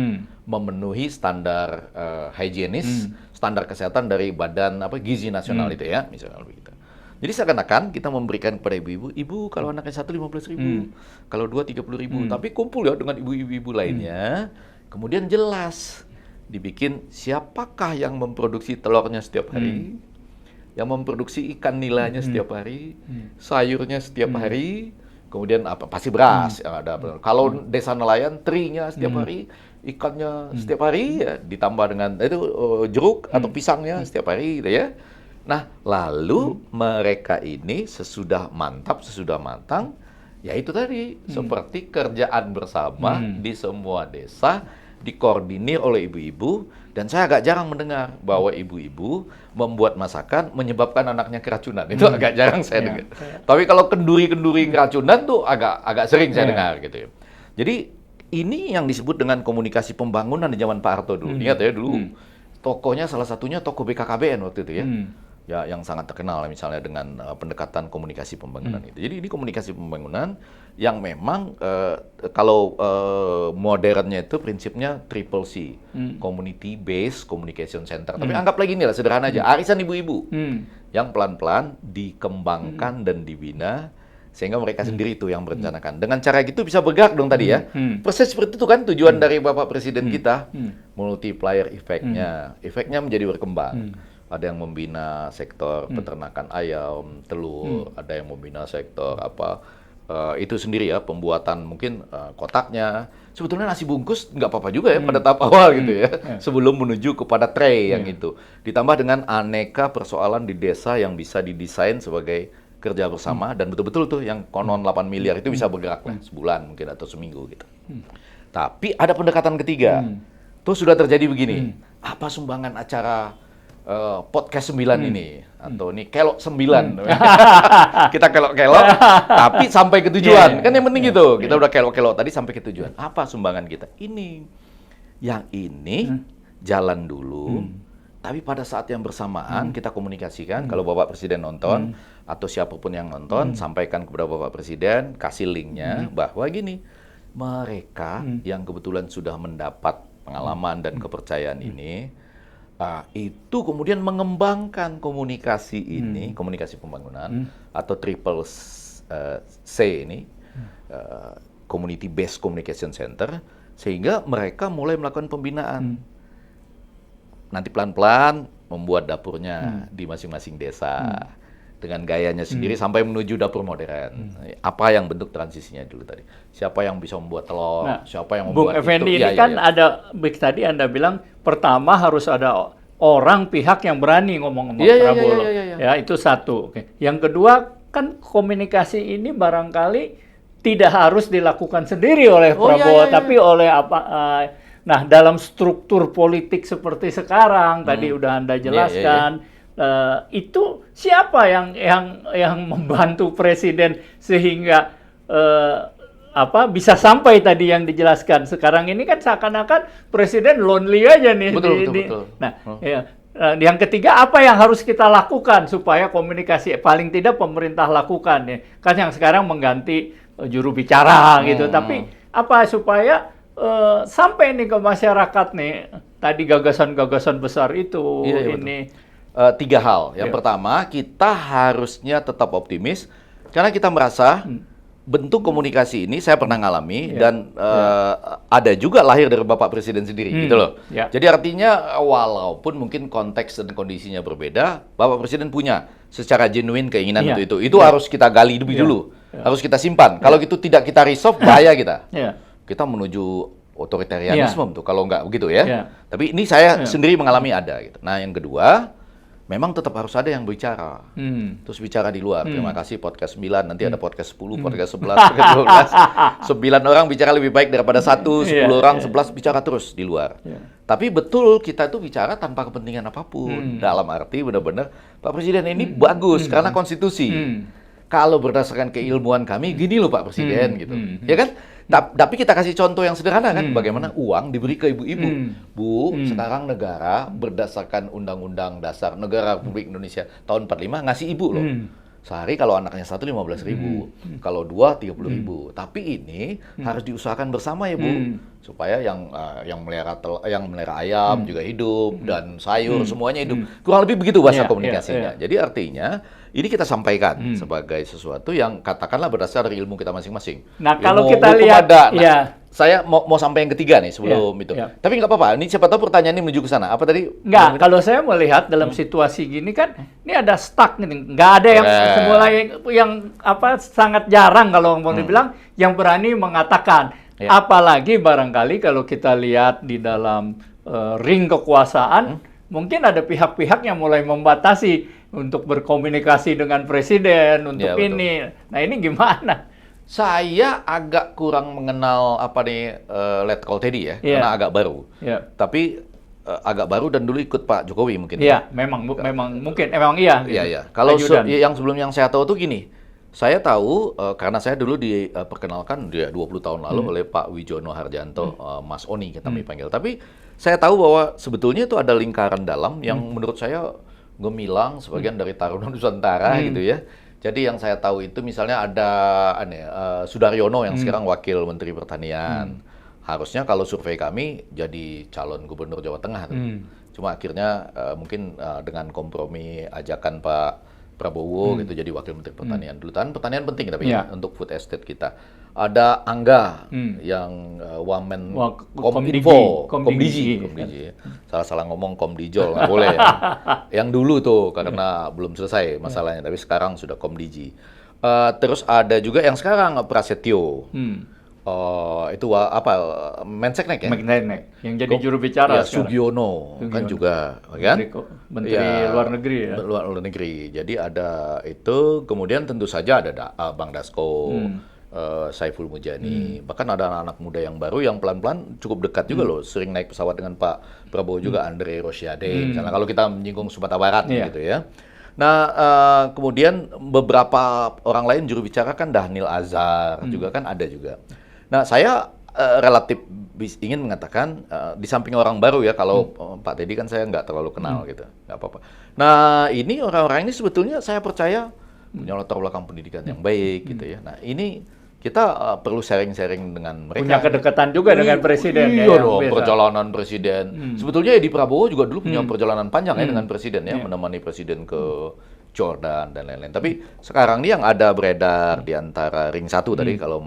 Memenuhi standar higienis, standar kesehatan dari Badan Gizi Nasional itu ya, misalnya begitu. Jadi seakan-akan kita memberikan kepada ibu-ibu, ibu kalau anaknya 1 15.000, kalau 2 30.000, tapi kumpul ya dengan ibu-ibu lainnya, kemudian jelas dibikin siapakah yang memproduksi telurnya setiap hari, yang memproduksi ikan nilanya setiap hari, sayurnya setiap hari, kemudian apa pasti beras yang ada. Kalau desa nelayan terinya setiap hari, ikannya setiap hari, ya, ditambah dengan itu jeruk atau pisangnya setiap hari, gitu ya. Nah, lalu mereka ini sesudah matang, ya itu tadi seperti kerjaan bersama di semua desa. Dikoordinir oleh ibu-ibu, dan saya agak jarang mendengar bahwa ibu-ibu membuat masakan menyebabkan anaknya keracunan. Itu agak jarang saya dengar. Tapi kalau kenduri-kenduri keracunan tuh agak sering saya dengar gitu ya. Jadi ini yang disebut dengan komunikasi pembangunan di zaman Pak Harto dulu. Ingat ya dulu tokohnya salah satunya tokoh BKKBN waktu itu ya. Ya, yang sangat terkenal misalnya dengan pendekatan komunikasi pembangunan itu. Jadi ini komunikasi pembangunan yang memang kalau modernnya itu prinsipnya triple C, Community Based Communication Center. Tapi anggap lagi ini lah sederhana aja, arisan ibu-ibu yang pelan-pelan dikembangkan dan dibina sehingga mereka sendiri itu yang merencanakan. Dengan cara gitu bisa bergerak dong tadi ya. Persis seperti itu kan tujuan dari Bapak Presiden kita, multiplier efeknya menjadi berkembang. Ada yang membina sektor peternakan ayam, telur, ada yang membina sektor itu sendiri ya, pembuatan mungkin kotaknya. Sebetulnya nasi bungkus nggak apa-apa juga ya pada tahap awal gitu ya, sebelum menuju kepada tray yang itu. Ditambah dengan aneka persoalan di desa yang bisa didesain sebagai kerja bersama, dan betul-betul tuh yang konon 8 miliar itu bisa bergerak lah sebulan mungkin atau seminggu gitu. Tapi ada pendekatan ketiga. Tuh sudah terjadi begini. Apa sumbangan acara podcast 9 ini atau ini kelok 9 kita kelok-kelok tapi sampai ke tujuan kan yang penting gitu, kita udah kelok-kelok tadi sampai ke tujuan. Apa sumbangan kita ini? Yang ini jalan dulu, tapi pada saat yang bersamaan kita komunikasikan. Kalau Bapak Presiden nonton atau siapapun yang nonton, sampaikan kepada Bapak Presiden, kasih linknya bahwa gini, mereka yang kebetulan sudah mendapat pengalaman dan kepercayaan ini, itu kemudian mengembangkan komunikasi ini, komunikasi pembangunan atau triple C ini, Community Based Communication Center, sehingga mereka mulai melakukan pembinaan. Nanti pelan-pelan membuat dapurnya di masing-masing desa dengan gayanya sendiri sampai menuju dapur modern. Apa yang bentuk transisinya dulu tadi? Siapa yang bisa membuat telur? Siapa yang membuat Bung Effendi itu? ini kan ada tadi Anda bilang pertama harus ada orang pihak yang berani ngomong Prabowo. Ya, itu satu. Oke. Yang kedua kan komunikasi ini barangkali tidak harus dilakukan sendiri oleh Oh, iya, Prabowo, iya, iya. tapi oleh nah, dalam struktur politik seperti sekarang tadi udah Anda jelaskan, itu siapa yang membantu presiden sehingga bisa sampai tadi yang dijelaskan. Sekarang ini kan seakan-akan presiden lonely aja nih. Betul. Nah, yang ketiga, apa yang harus kita lakukan supaya komunikasi paling tidak pemerintah lakukan ya. Kan yang sekarang mengganti juru bicara gitu. Tapi apa supaya sampai nih ke masyarakat nih tadi gagasan-gagasan besar itu ini. Tiga hal. Yang pertama, kita harusnya tetap optimis karena kita merasa bentuk komunikasi ini saya pernah ngalami dan ada juga lahir dari Bapak Presiden sendiri gitu loh. Jadi artinya walaupun mungkin konteks dan kondisinya berbeda, Bapak Presiden punya secara genuine keinginan untuk itu. Itu harus kita gali lebih dulu. Harus kita simpan. Kalau gitu tidak kita resolve, bahaya kita. Kita menuju otoritarianisme tuh kalau nggak begitu ya. Tapi ini saya sendiri mengalami ada gitu. Nah, yang kedua, memang tetap harus ada yang bicara. Terus bicara di luar. Terima kasih podcast 9, nanti ada podcast 10, podcast 11, podcast 12. 9 orang bicara lebih baik daripada 1, 10 orang, 11 bicara terus di luar. Tapi betul kita itu bicara tanpa kepentingan apapun. Dalam arti benar-benar Pak Presiden ini bagus karena konstitusi. Kalau berdasarkan keilmuan kami, gini loh Pak Presiden gitu. Ya kan? Tapi kita kasih contoh yang sederhana kan, bagaimana uang diberi ke ibu-ibu. Bu, sekarang negara berdasarkan Undang-Undang Dasar Negara Republik Indonesia tahun 45 ngasih ibu loh. Sehari kalau anaknya 1 15.000, kalau 2 30.000. Tapi ini harus diusahakan bersama ya Bu, supaya yang melihara ayam juga hidup dan sayur semuanya hidup. Kurang lebih begitu bahasa komunikasinya. Jadi artinya ini kita sampaikan sebagai sesuatu yang katakanlah berdasar dari ilmu kita masing-masing. Nah, kalau ilmu kita hukum lihat, ada. Nah, saya mau sampai yang ketiga nih sebelum itu. Tapi nggak apa-apa. Ini siapa tahu pertanyaan ini menuju ke sana. Apa tadi? Nggak. Kalau saya melihat dalam situasi gini kan, ini ada stuck nih. Nggak ada yang semula yang sangat jarang kalau mau dibilang yang berani mengatakan. Apalagi barangkali kalau kita lihat di dalam ring kekuasaan, mungkin ada pihak-pihak yang mulai membatasi untuk berkomunikasi dengan presiden untuk ini. Nah, ini gimana? Saya agak kurang mengenal Let Call Teddy ya, karena agak baru. Tapi agak baru dan dulu ikut Pak Jokowi mungkin. Iya, memang mungkin iya. Iya. Kalau yang sebelum yang saya tahu tuh gini, saya tahu karena saya dulu diperkenalkan 20 tahun lalu oleh Pak Wijono Harjanto, Mas Oni kita panggil. Tapi saya tahu bahwa sebetulnya itu ada lingkaran dalam yang menurut saya gemilang sebagian dari Taruna Nusantara gitu ya. Jadi yang saya tahu itu misalnya ada Sudaryono yang sekarang Wakil Menteri Pertanian. Harusnya kalau survei kami jadi calon Gubernur Jawa Tengah tuh. Cuma akhirnya mungkin dengan kompromi ajakan Pak Prabowo gitu jadi Wakil Menteri Pertanian dulu. Pertanian penting tapi untuk food estate kita. Ada Angga yang Wamen Kominfo, Komdigi. Salah ngomong Komdijol, nggak boleh. Yang dulu tuh karena belum selesai masalahnya, tapi sekarang sudah Komdigi. Terus ada juga yang sekarang Prasetyo. Itu Menseknek ya? Menseknek, yang jadi juru bicara Sugiono kan juga, kan? Menteri Luar Negeri ya? Luar Negeri. Jadi ada itu, kemudian tentu saja ada Bang Dasko, Saiful Mujani, bahkan ada anak-anak muda yang baru yang pelan-pelan cukup dekat juga loh, sering naik pesawat dengan Pak Prabowo juga, Andre Rosiade, misalnya kalau kita menyinggung Sumatera Barat gitu ya. Nah, kemudian beberapa orang lain juru bicara kan Dhanil Azhar juga kan ada juga. Nah, saya relatif ingin mengatakan di samping orang baru ya, kalau Pak Teddy kan saya nggak terlalu kenal gitu, nggak apa-apa. Nah, ini orang-orang ini sebetulnya saya percaya punya latar belakang pendidikan yang baik gitu ya. Nah, ini kita perlu sharing-sharing dengan mereka. Punya kedekatan juga dengan presiden ya. Iya dong, perjalanan presiden. Sebetulnya Edi Prabowo juga dulu punya perjalanan panjang ya dengan presiden ya, menemani presiden ke Jordan dan lain-lain. Tapi sekarang ini yang ada beredar di antara ring satu tadi kalau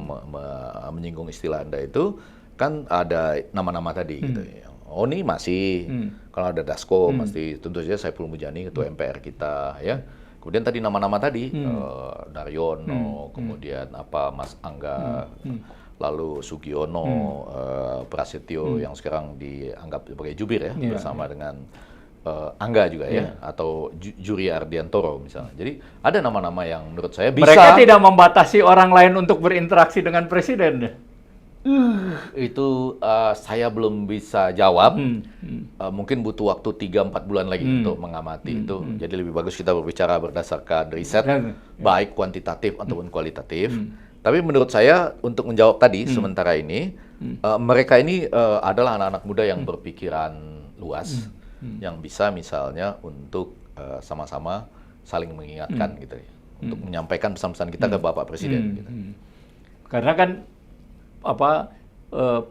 menyinggung istilah Anda itu kan ada nama-nama tadi gitu ya. Oni masih, kalau ada Dasko pasti tentu saja Saiful Mujani ketua MPR kita ya. Kemudian tadi nama-nama tadi Daryono, kemudian Mas Angga, lalu Sugiono, Prasetyo yang sekarang dianggap sebagai jubir ya bersama dengan Angga juga ya, atau Juri Ardiantoro misalnya. Jadi ada nama-nama yang menurut saya bisa. Mereka tidak membatasi orang lain untuk berinteraksi dengan presiden. Itu saya belum bisa jawab. Mungkin butuh waktu 3-4 bulan lagi untuk mengamati itu. Jadi lebih bagus kita berbicara berdasarkan riset, baik kuantitatif ataupun kualitatif. Tapi menurut saya untuk menjawab tadi sementara ini, mereka ini adalah anak-anak muda yang berpikiran luas, yang bisa misalnya untuk sama-sama saling mengingatkan gitu ya, untuk menyampaikan pesan-pesan kita ke Bapak Presiden. Gitu. Karena kan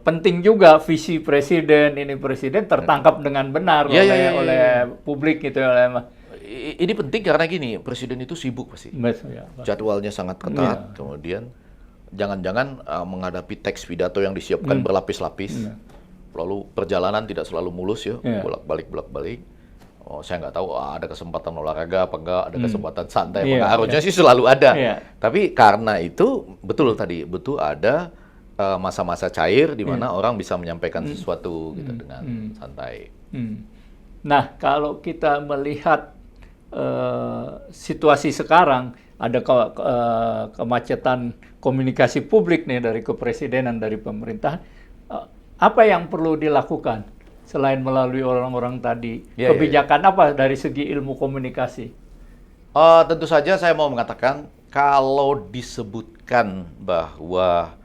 penting juga visi presiden tertangkap dengan benar oleh publik gitu Ini penting karena gini, presiden itu sibuk pasti. Jadwalnya sangat ketat, kemudian jangan-jangan menghadapi teks pidato yang disiapkan berlapis-lapis. Lalu perjalanan tidak selalu mulus ya, bolak-balik. Oh, saya nggak tahu ada kesempatan olahraga apa enggak, ada kesempatan santai apa enggak. Harusnya sih selalu ada. Tapi karena itu betul ada masa-masa cair di mana orang bisa menyampaikan sesuatu gitu dengan santai. Nah, kalau kita melihat situasi sekarang, ada kemacetan komunikasi publik nih dari kepresidenan, dari pemerintahan. Apa yang perlu dilakukan selain melalui orang-orang tadi? Kebijakan apa dari segi ilmu komunikasi? Tentu saja saya mau mengatakan kalau disebutkan bahwa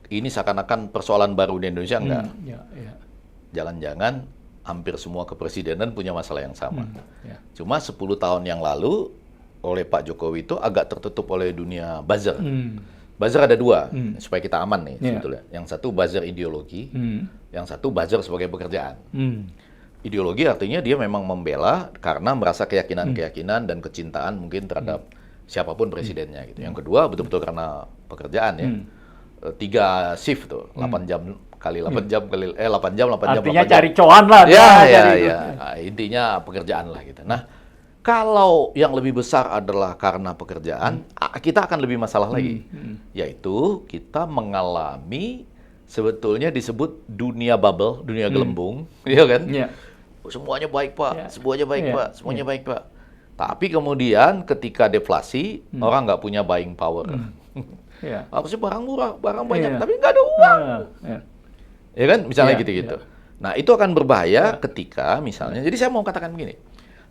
ini seakan-akan persoalan baru di Indonesia, enggak. Jangan-jangan hampir semua kepresidenan punya masalah yang sama. Cuma 10 tahun yang lalu oleh Pak Jokowi itu agak tertutup oleh dunia buzzer. Buzzer ada 2, supaya kita aman nih sebetulnya. Yang satu buzzer ideologi, yang satu buzzer sebagai pekerjaan. Ideologi artinya dia memang membela karena merasa keyakinan-keyakinan dan kecintaan mungkin terhadap siapapun presidennya gitu. Yang kedua betul-betul karena pekerjaan ya. 3 shift tuh, 8 jam kali 8 jam kali 8 jam. Artinya cari cuan lah. Nah, intinya pekerjaan lah gitu. Nah, kalau yang lebih besar adalah karena pekerjaan, kita akan lebih masalah lagi. Yaitu kita mengalami sebetulnya disebut dunia bubble, dunia gelembung, ya kan? Semuanya baik Pak, semuanya baik Pak, semuanya baik Pak. Tapi kemudian ketika deflasi, orang nggak punya buying power. Harusnya barang murah, barang banyak, tapi nggak ada uang. Ya kan? Misalnya gitu-gitu. Nah, itu akan berbahaya ketika misalnya, jadi saya mau katakan begini,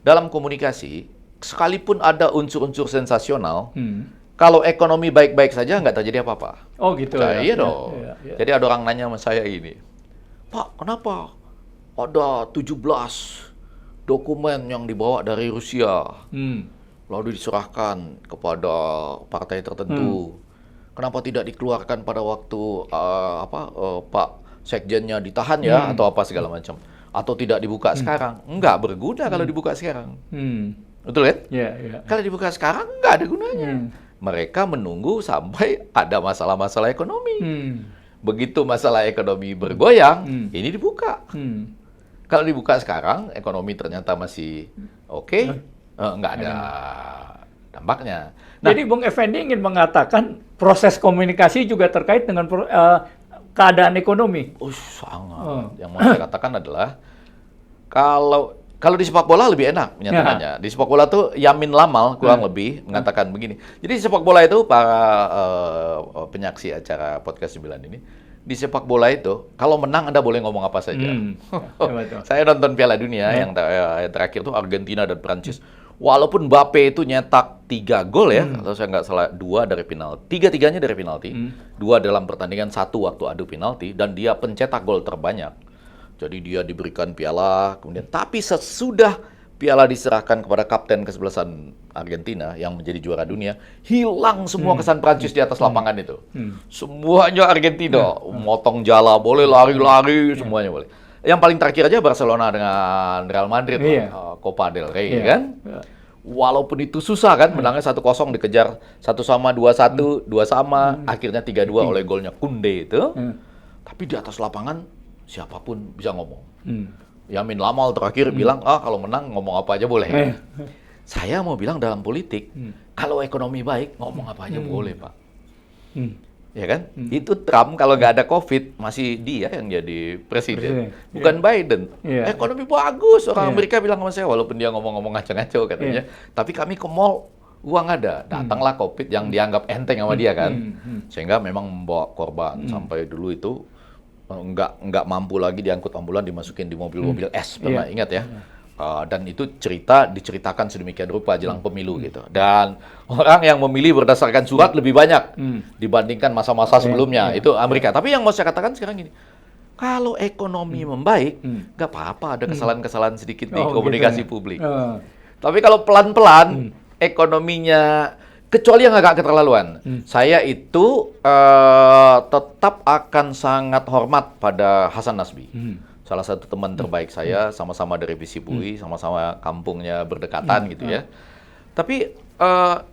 dalam komunikasi, sekalipun ada unsur-unsur sensasional, kalau ekonomi baik-baik saja nggak terjadi apa-apa. Oh gitu ya? Iya dong. Jadi ada orang nanya sama saya ini, Pak, kenapa ada 17 dokumen yang dibawa dari Rusia, lalu diserahkan kepada partai tertentu? Kenapa tidak dikeluarkan pada waktu Pak Sekjennya ditahan ya, atau apa segala macam? Atau tidak dibuka sekarang? Enggak berguna kalau dibuka sekarang. Betul kan? Kalau dibuka sekarang enggak ada gunanya. Mereka menunggu sampai ada masalah-masalah ekonomi. Begitu masalah ekonomi bergoyang, ini dibuka. Kalau dibuka sekarang, ekonomi ternyata masih oke, enggak ada dampaknya. Jadi Bung Effendi ingin mengatakan proses komunikasi juga terkait dengan keadaan ekonomi. Sangat. Yang mau saya katakan adalah kalau di sepak bola lebih enak menyatakannya. Di sepak bola tuh Yamin Lamal kurang lebih mengatakan begini. Jadi di sepak bola itu para penyaksi acara podcast 9 ini, di sepak bola itu kalau menang Anda boleh ngomong apa saja. Saya nonton Piala Dunia yang terakhir tuh Argentina dan Prancis. Walaupun Mbappe itu nyetak 3 gol ya, kalau saya nggak salah 2 dari penalti, 3-3-nya dari penalti, 2 dalam pertandingan, 1 waktu adu penalti, dan dia pencetak gol terbanyak. Jadi dia diberikan piala, kemudian tapi sesudah piala diserahkan kepada kapten kesebelasan Argentina yang menjadi juara dunia, hilang semua kesan Prancis di atas lapangan itu. Semuanya Argentina, motong jala, boleh lari-lari, semuanya boleh. Yang paling terakhir aja Barcelona dengan Real Madrid, Copa del Rey, kan? Walaupun itu susah kan, menangnya 1-0 dikejar 1-1, 2-1, 2-2, akhirnya 3-2 oleh golnya Koundé itu. Tapi di atas lapangan siapapun bisa ngomong. Yamin Lamal terakhir bilang, kalau menang ngomong apa aja boleh. Saya mau bilang dalam politik, kalau ekonomi baik ngomong apa aja boleh Pak. ya kan? Itu Trump kalau nggak ada COVID masih dia yang jadi presiden, bukan Biden. Ekonomi bagus, orang Amerika bilang sama saya, walaupun dia ngomong-ngomong ngaco-ngaco katanya, tapi kami ke mall uang ada, datanglah COVID yang dianggap enteng sama dia kan, sehingga memang membawa korban sampai dulu itu nggak mampu lagi diangkut ambulan, dimasukin di mobil-mobil es, pernah ingat ya? Dan itu diceritakan sedemikian rupa jelang pemilu gitu. Dan orang yang memilih berdasarkan surat lebih banyak dibandingkan masa-masa sebelumnya. Itu Amerika. Tapi yang mau saya katakan sekarang gini, kalau ekonomi membaik, nggak apa-apa ada kesalahan-kesalahan sedikit di komunikasi publik. Tapi kalau pelan-pelan ekonominya, kecuali yang agak keterlaluan, saya itu tetap akan sangat hormat pada Hasan Nasbi. Salah satu teman terbaik saya, sama-sama dari Visibui, sama-sama kampungnya berdekatan gitu ya. Tapi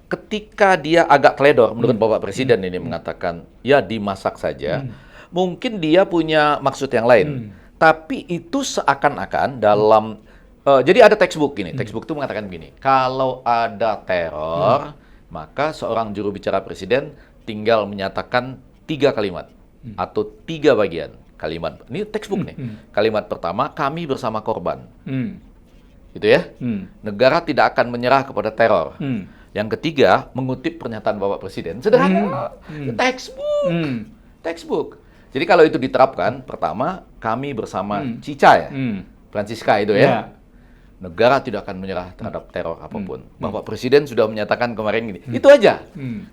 ketika dia agak teledor, menurut Bapak Presiden ini mengatakan, ya dimasak saja, mungkin dia punya maksud yang lain. Tapi itu seakan-akan dalam, jadi ada textbook gini, textbook itu mengatakan gini, kalau ada teror, maka seorang juru bicara presiden tinggal menyatakan 3 kalimat atau 3 bagian. Kalimat, ini textbook nih. Kalimat pertama, kami bersama korban. Gitu ya. Negara tidak akan menyerah kepada teror. Yang ketiga, mengutip pernyataan Bapak Presiden. Sederhana. Textbook. Textbook. Jadi kalau itu diterapkan, pertama, kami bersama Cica ya. Francisca itu ya. Negara tidak akan menyerah terhadap teror apapun. Bapak Presiden sudah menyatakan kemarin gini. Itu aja.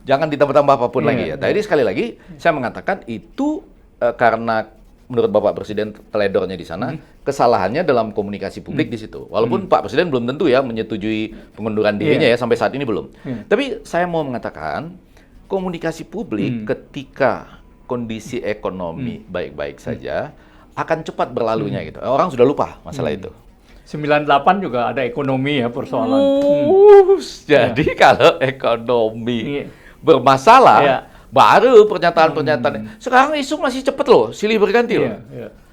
Jangan ditambah-tambah apapun lagi ya. Tadi sekali lagi, saya mengatakan itu karena menurut Bapak Presiden teledornya di sana, kesalahannya dalam komunikasi publik di situ. Walaupun Pak Presiden belum tentu ya menyetujui pengunduran dirinya ya, sampai saat ini belum. Tapi saya mau mengatakan, komunikasi publik ketika kondisi ekonomi baik-baik saja, akan cepat berlalunya gitu. Orang sudah lupa masalah itu. 98 juga ada ekonomi ya persoalan. Jadi kalau ekonomi bermasalah, baru pernyataan-pernyataan. Sekarang isu masih cepet loh, silih berganti loh.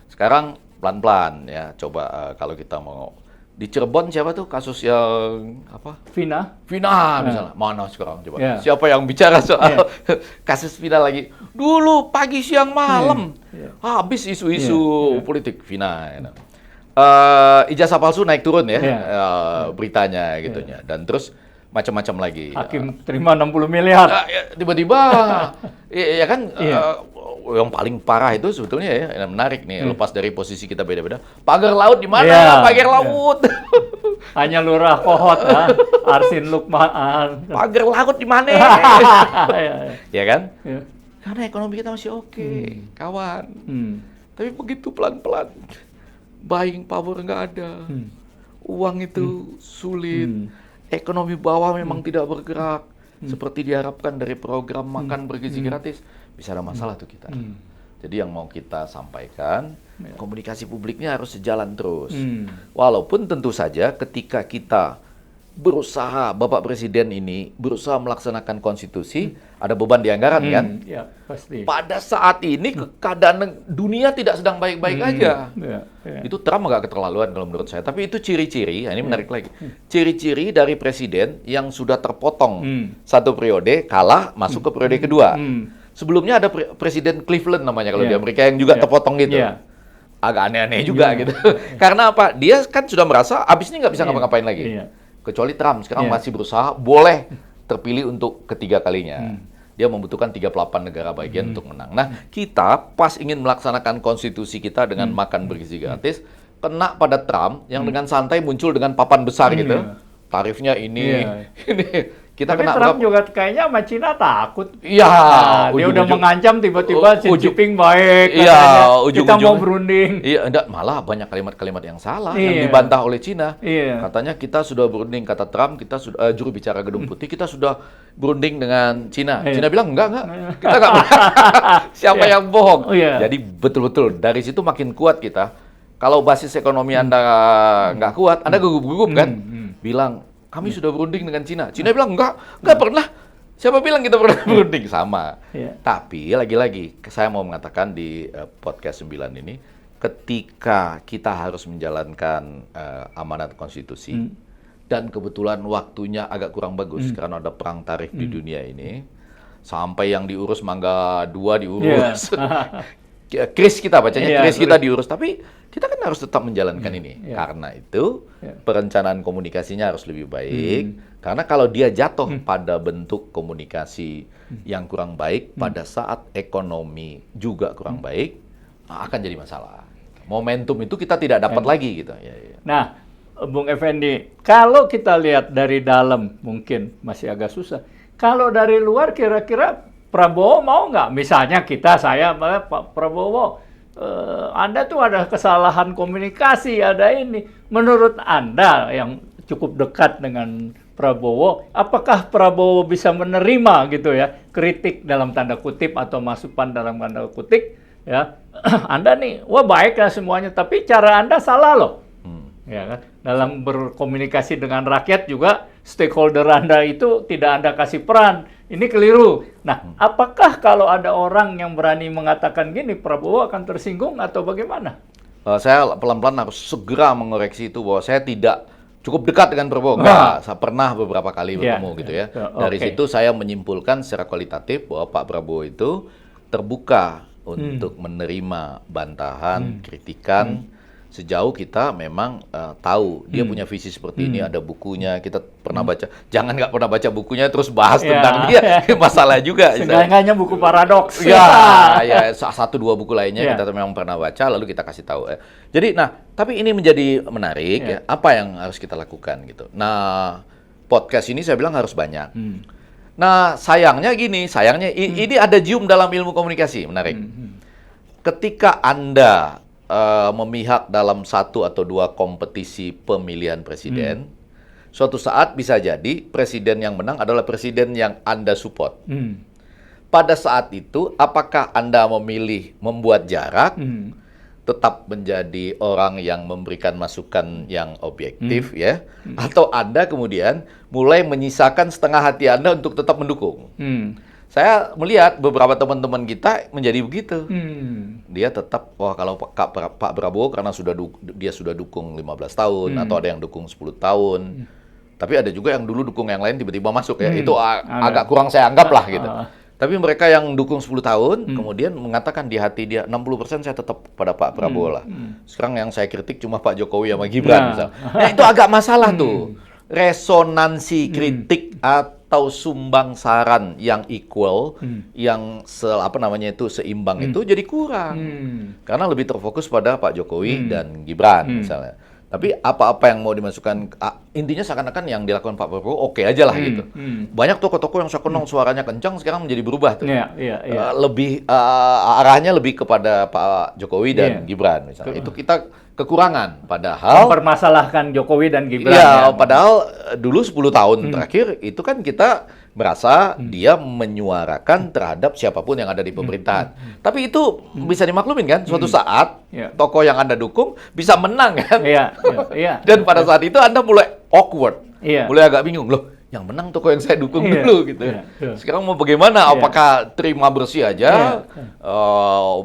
Sekarang pelan-pelan ya. Coba kalau kita mau di Cirebon siapa tuh kasus yang apa? Vina misalnya. Mana sekarang coba? Siapa yang bicara soal kasus Vina lagi? Dulu pagi siang malam habis isu-isu politik Vina. Ijazah palsu naik turun ya beritanya gitunya. Dan terus macam-macam lagi. Hakim terima 60 miliar. Tiba-tiba, ya kan, yang paling parah itu sebetulnya ya, yang menarik nih, lepas dari posisi kita beda-beda. Pagar laut di mana? Pagar laut. Hanya lurah Kohot ya, Arsin Lukman. Pagar laut di mana? Ya kan? Karena ekonomi kita masih oke, kawan. Tapi begitu pelan-pelan, buying power nggak ada, uang itu sulit. Ekonomi bawah memang tidak bergerak seperti diharapkan dari program makan bergizi gratis, bisa ada masalah tuh kita. Jadi yang mau kita sampaikan, komunikasi publiknya harus sejalan terus. Walaupun tentu saja ketika kita berusaha, Bapak Presiden ini berusaha melaksanakan konstitusi, ada beban di anggaran kan? Ya, pasti. Pada saat ini keadaan dunia tidak sedang baik-baik aja. Itu Trump agak keterlaluan kalau menurut saya. Tapi itu ciri-ciri, ini menarik lagi. Ciri-ciri dari presiden yang sudah terpotong satu periode, kalah, masuk ke periode kedua. Sebelumnya ada Presiden Cleveland namanya kalau di Amerika yang juga terpotong gitu. Agak aneh-aneh juga gitu. Karena apa? Dia kan sudah merasa abis ini nggak bisa ngapa-ngapain lagi. Kecuali Trump sekarang masih berusaha, boleh terpilih untuk ketiga kalinya. Dia membutuhkan 38 negara bagian untuk menang. Nah, kita pas ingin melaksanakan konstitusi kita dengan makan bergizi gratis, kena pada Trump yang dengan santai muncul dengan papan besar gitu. Tarifnya ini. Kita tapi kena Trump juga kayaknya sama Cina takut. Iya. Dia udah mengancam tiba-tiba Xi Jinping baik. Iya, kita mau berunding. Iya, enggak, malah banyak kalimat-kalimat yang salah yang dibantah oleh Cina. Katanya kita sudah berunding, kata Trump, kita sudah juru bicara Gedung Putih, kita sudah berunding dengan Cina. Cina bilang enggak. Kita enggak. Siapa yang bohong? Jadi betul-betul dari situ makin kuat kita. Kalau basis ekonomi Anda nggak kuat, Anda gugup-gugup kan? Bilang kami sudah berunding dengan Cina. Cina bilang enggak pernah. Siapa bilang kita pernah berunding? Sama. Tapi lagi-lagi saya mau mengatakan di podcast 9 ini, ketika kita harus menjalankan amanat konstitusi dan kebetulan waktunya agak kurang bagus karena ada perang tarif di dunia ini, sampai yang diurus Mangga 2 diurus. Kris kita bacanya, kris kita diurus, tapi kita kan harus tetap menjalankan ini. Karena itu perencanaan komunikasinya harus lebih baik. Karena kalau dia jatuh pada bentuk komunikasi yang kurang baik pada saat ekonomi juga kurang baik, akan jadi masalah. Momentum itu kita tidak dapat lagi gitu. Nah, Bung Effendi, kalau kita lihat dari dalam mungkin masih agak susah. Kalau dari luar kira-kira Prabowo mau nggak? Misalnya saya, Pak Prabowo, Anda tuh ada kesalahan komunikasi, ada ini. Menurut Anda yang cukup dekat dengan Prabowo, apakah Prabowo bisa menerima gitu ya kritik dalam tanda kutip atau masukan dalam tanda kutip ya? Anda nih, wah baik lah semuanya, tapi cara Anda salah loh. Ya kan? Dalam berkomunikasi dengan rakyat juga stakeholder Anda itu tidak Anda kasih peran. Ini keliru. Nah, apakah kalau ada orang yang berani mengatakan gini, Prabowo akan tersinggung atau bagaimana? Saya pelan-pelan harus segera mengoreksi itu bahwa saya tidak cukup dekat dengan Prabowo. Enggak, saya pernah beberapa kali bertemu gitu ya. Dari situ saya menyimpulkan secara kualitatif bahwa Pak Prabowo itu terbuka untuk menerima bantahan, kritikan, sejauh kita memang tahu dia punya visi seperti ini, ada bukunya, kita pernah baca. Jangan nggak pernah baca bukunya terus bahas tentang dia, masalah juga. Seenggaknya buku paradoks. Ya, 1-2 buku lainnya kita memang pernah baca, lalu kita kasih tahu. Jadi, tapi ini menjadi menarik ya. Apa yang harus kita lakukan gitu. Nah, podcast ini saya bilang harus banyak. Nah, sayangnya gini, ini ada gium dalam ilmu komunikasi, menarik. Ketika Anda memihak dalam 1 atau 2 kompetisi pemilihan presiden, suatu saat bisa jadi presiden yang menang adalah presiden yang Anda support. Pada saat itu, apakah Anda memilih membuat jarak, tetap menjadi orang yang memberikan masukan yang objektif ya, atau Anda kemudian mulai menyisakan setengah hati Anda untuk tetap mendukung? Saya melihat beberapa teman-teman kita menjadi begitu. Dia tetap, kalau Pak Prabowo karena dia sudah dukung 15 tahun, atau ada yang dukung 10 tahun. Tapi ada juga yang dulu dukung yang lain tiba-tiba masuk ya. Itu agak kurang saya anggap lah gitu. Tapi mereka yang dukung 10 tahun, kemudian mengatakan di hati dia, 60% saya tetap pada Pak Prabowo lah. Sekarang yang saya kritik cuma Pak Jokowi sama Gibran misalnya. Nah, itu agak masalah tuh. Resonansi kritik atau sumbang saran yang equal, yang seimbang itu jadi kurang. Karena lebih terfokus pada Pak Jokowi dan Gibran misalnya. Tapi apa-apa yang mau dimasukkan, intinya seakan-akan yang dilakukan Pak Prabowo oke aja lah gitu. Banyak tokoh-tokoh yang sekenong suaranya kencang sekarang menjadi berubah tuh. Lebih arahnya lebih kepada Pak Jokowi dan Gibran misalnya. Itu kita kekurangan, padahal mempermasalahkan Jokowi dan Gibran. Ya, padahal dulu 10 tahun terakhir itu kan kita merasa dia menyuarakan terhadap siapapun yang ada di pemerintahan. Tapi itu bisa dimaklumin kan, suatu saat tokoh yang Anda dukung bisa menang kan. Dan pada saat itu Anda mulai awkward, mulai agak bingung loh. Yang menang tokoh yang saya dukung dulu gitu. Sekarang mau bagaimana? Apakah terima bersih aja,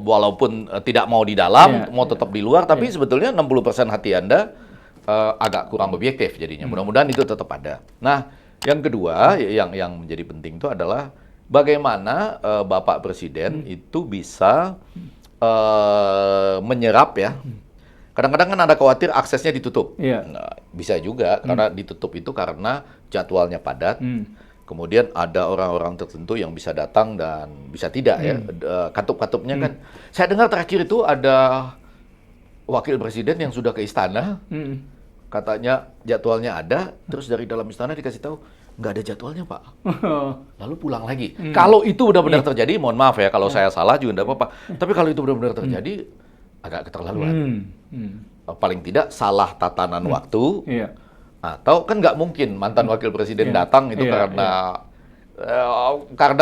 walaupun tidak mau di dalam, mau tetap di luar, tapi sebetulnya 60% hati Anda agak kurang objektif jadinya. Mudah-mudahan itu tetap ada. Nah, yang kedua yang menjadi penting itu adalah bagaimana Bapak Presiden itu bisa menyerap ya. Kadang-kadang kan ada khawatir aksesnya ditutup. Nah, bisa juga karena ditutup itu karena jadwalnya padat. Kemudian ada orang-orang tertentu yang bisa datang dan bisa tidak ya. Katup-katupnya kan. Saya dengar terakhir itu ada wakil presiden yang sudah ke istana. Katanya jadwalnya ada, terus dari dalam istana dikasih tahu nggak ada jadwalnya Pak. Lalu pulang lagi. Kalau itu benar-benar terjadi, mohon maaf ya kalau saya salah juga nggak apa-apa. Tapi kalau itu benar-benar terjadi, agak keterlaluan. Paling tidak salah tatanan waktu, atau kan nggak mungkin mantan wakil presiden datang itu karena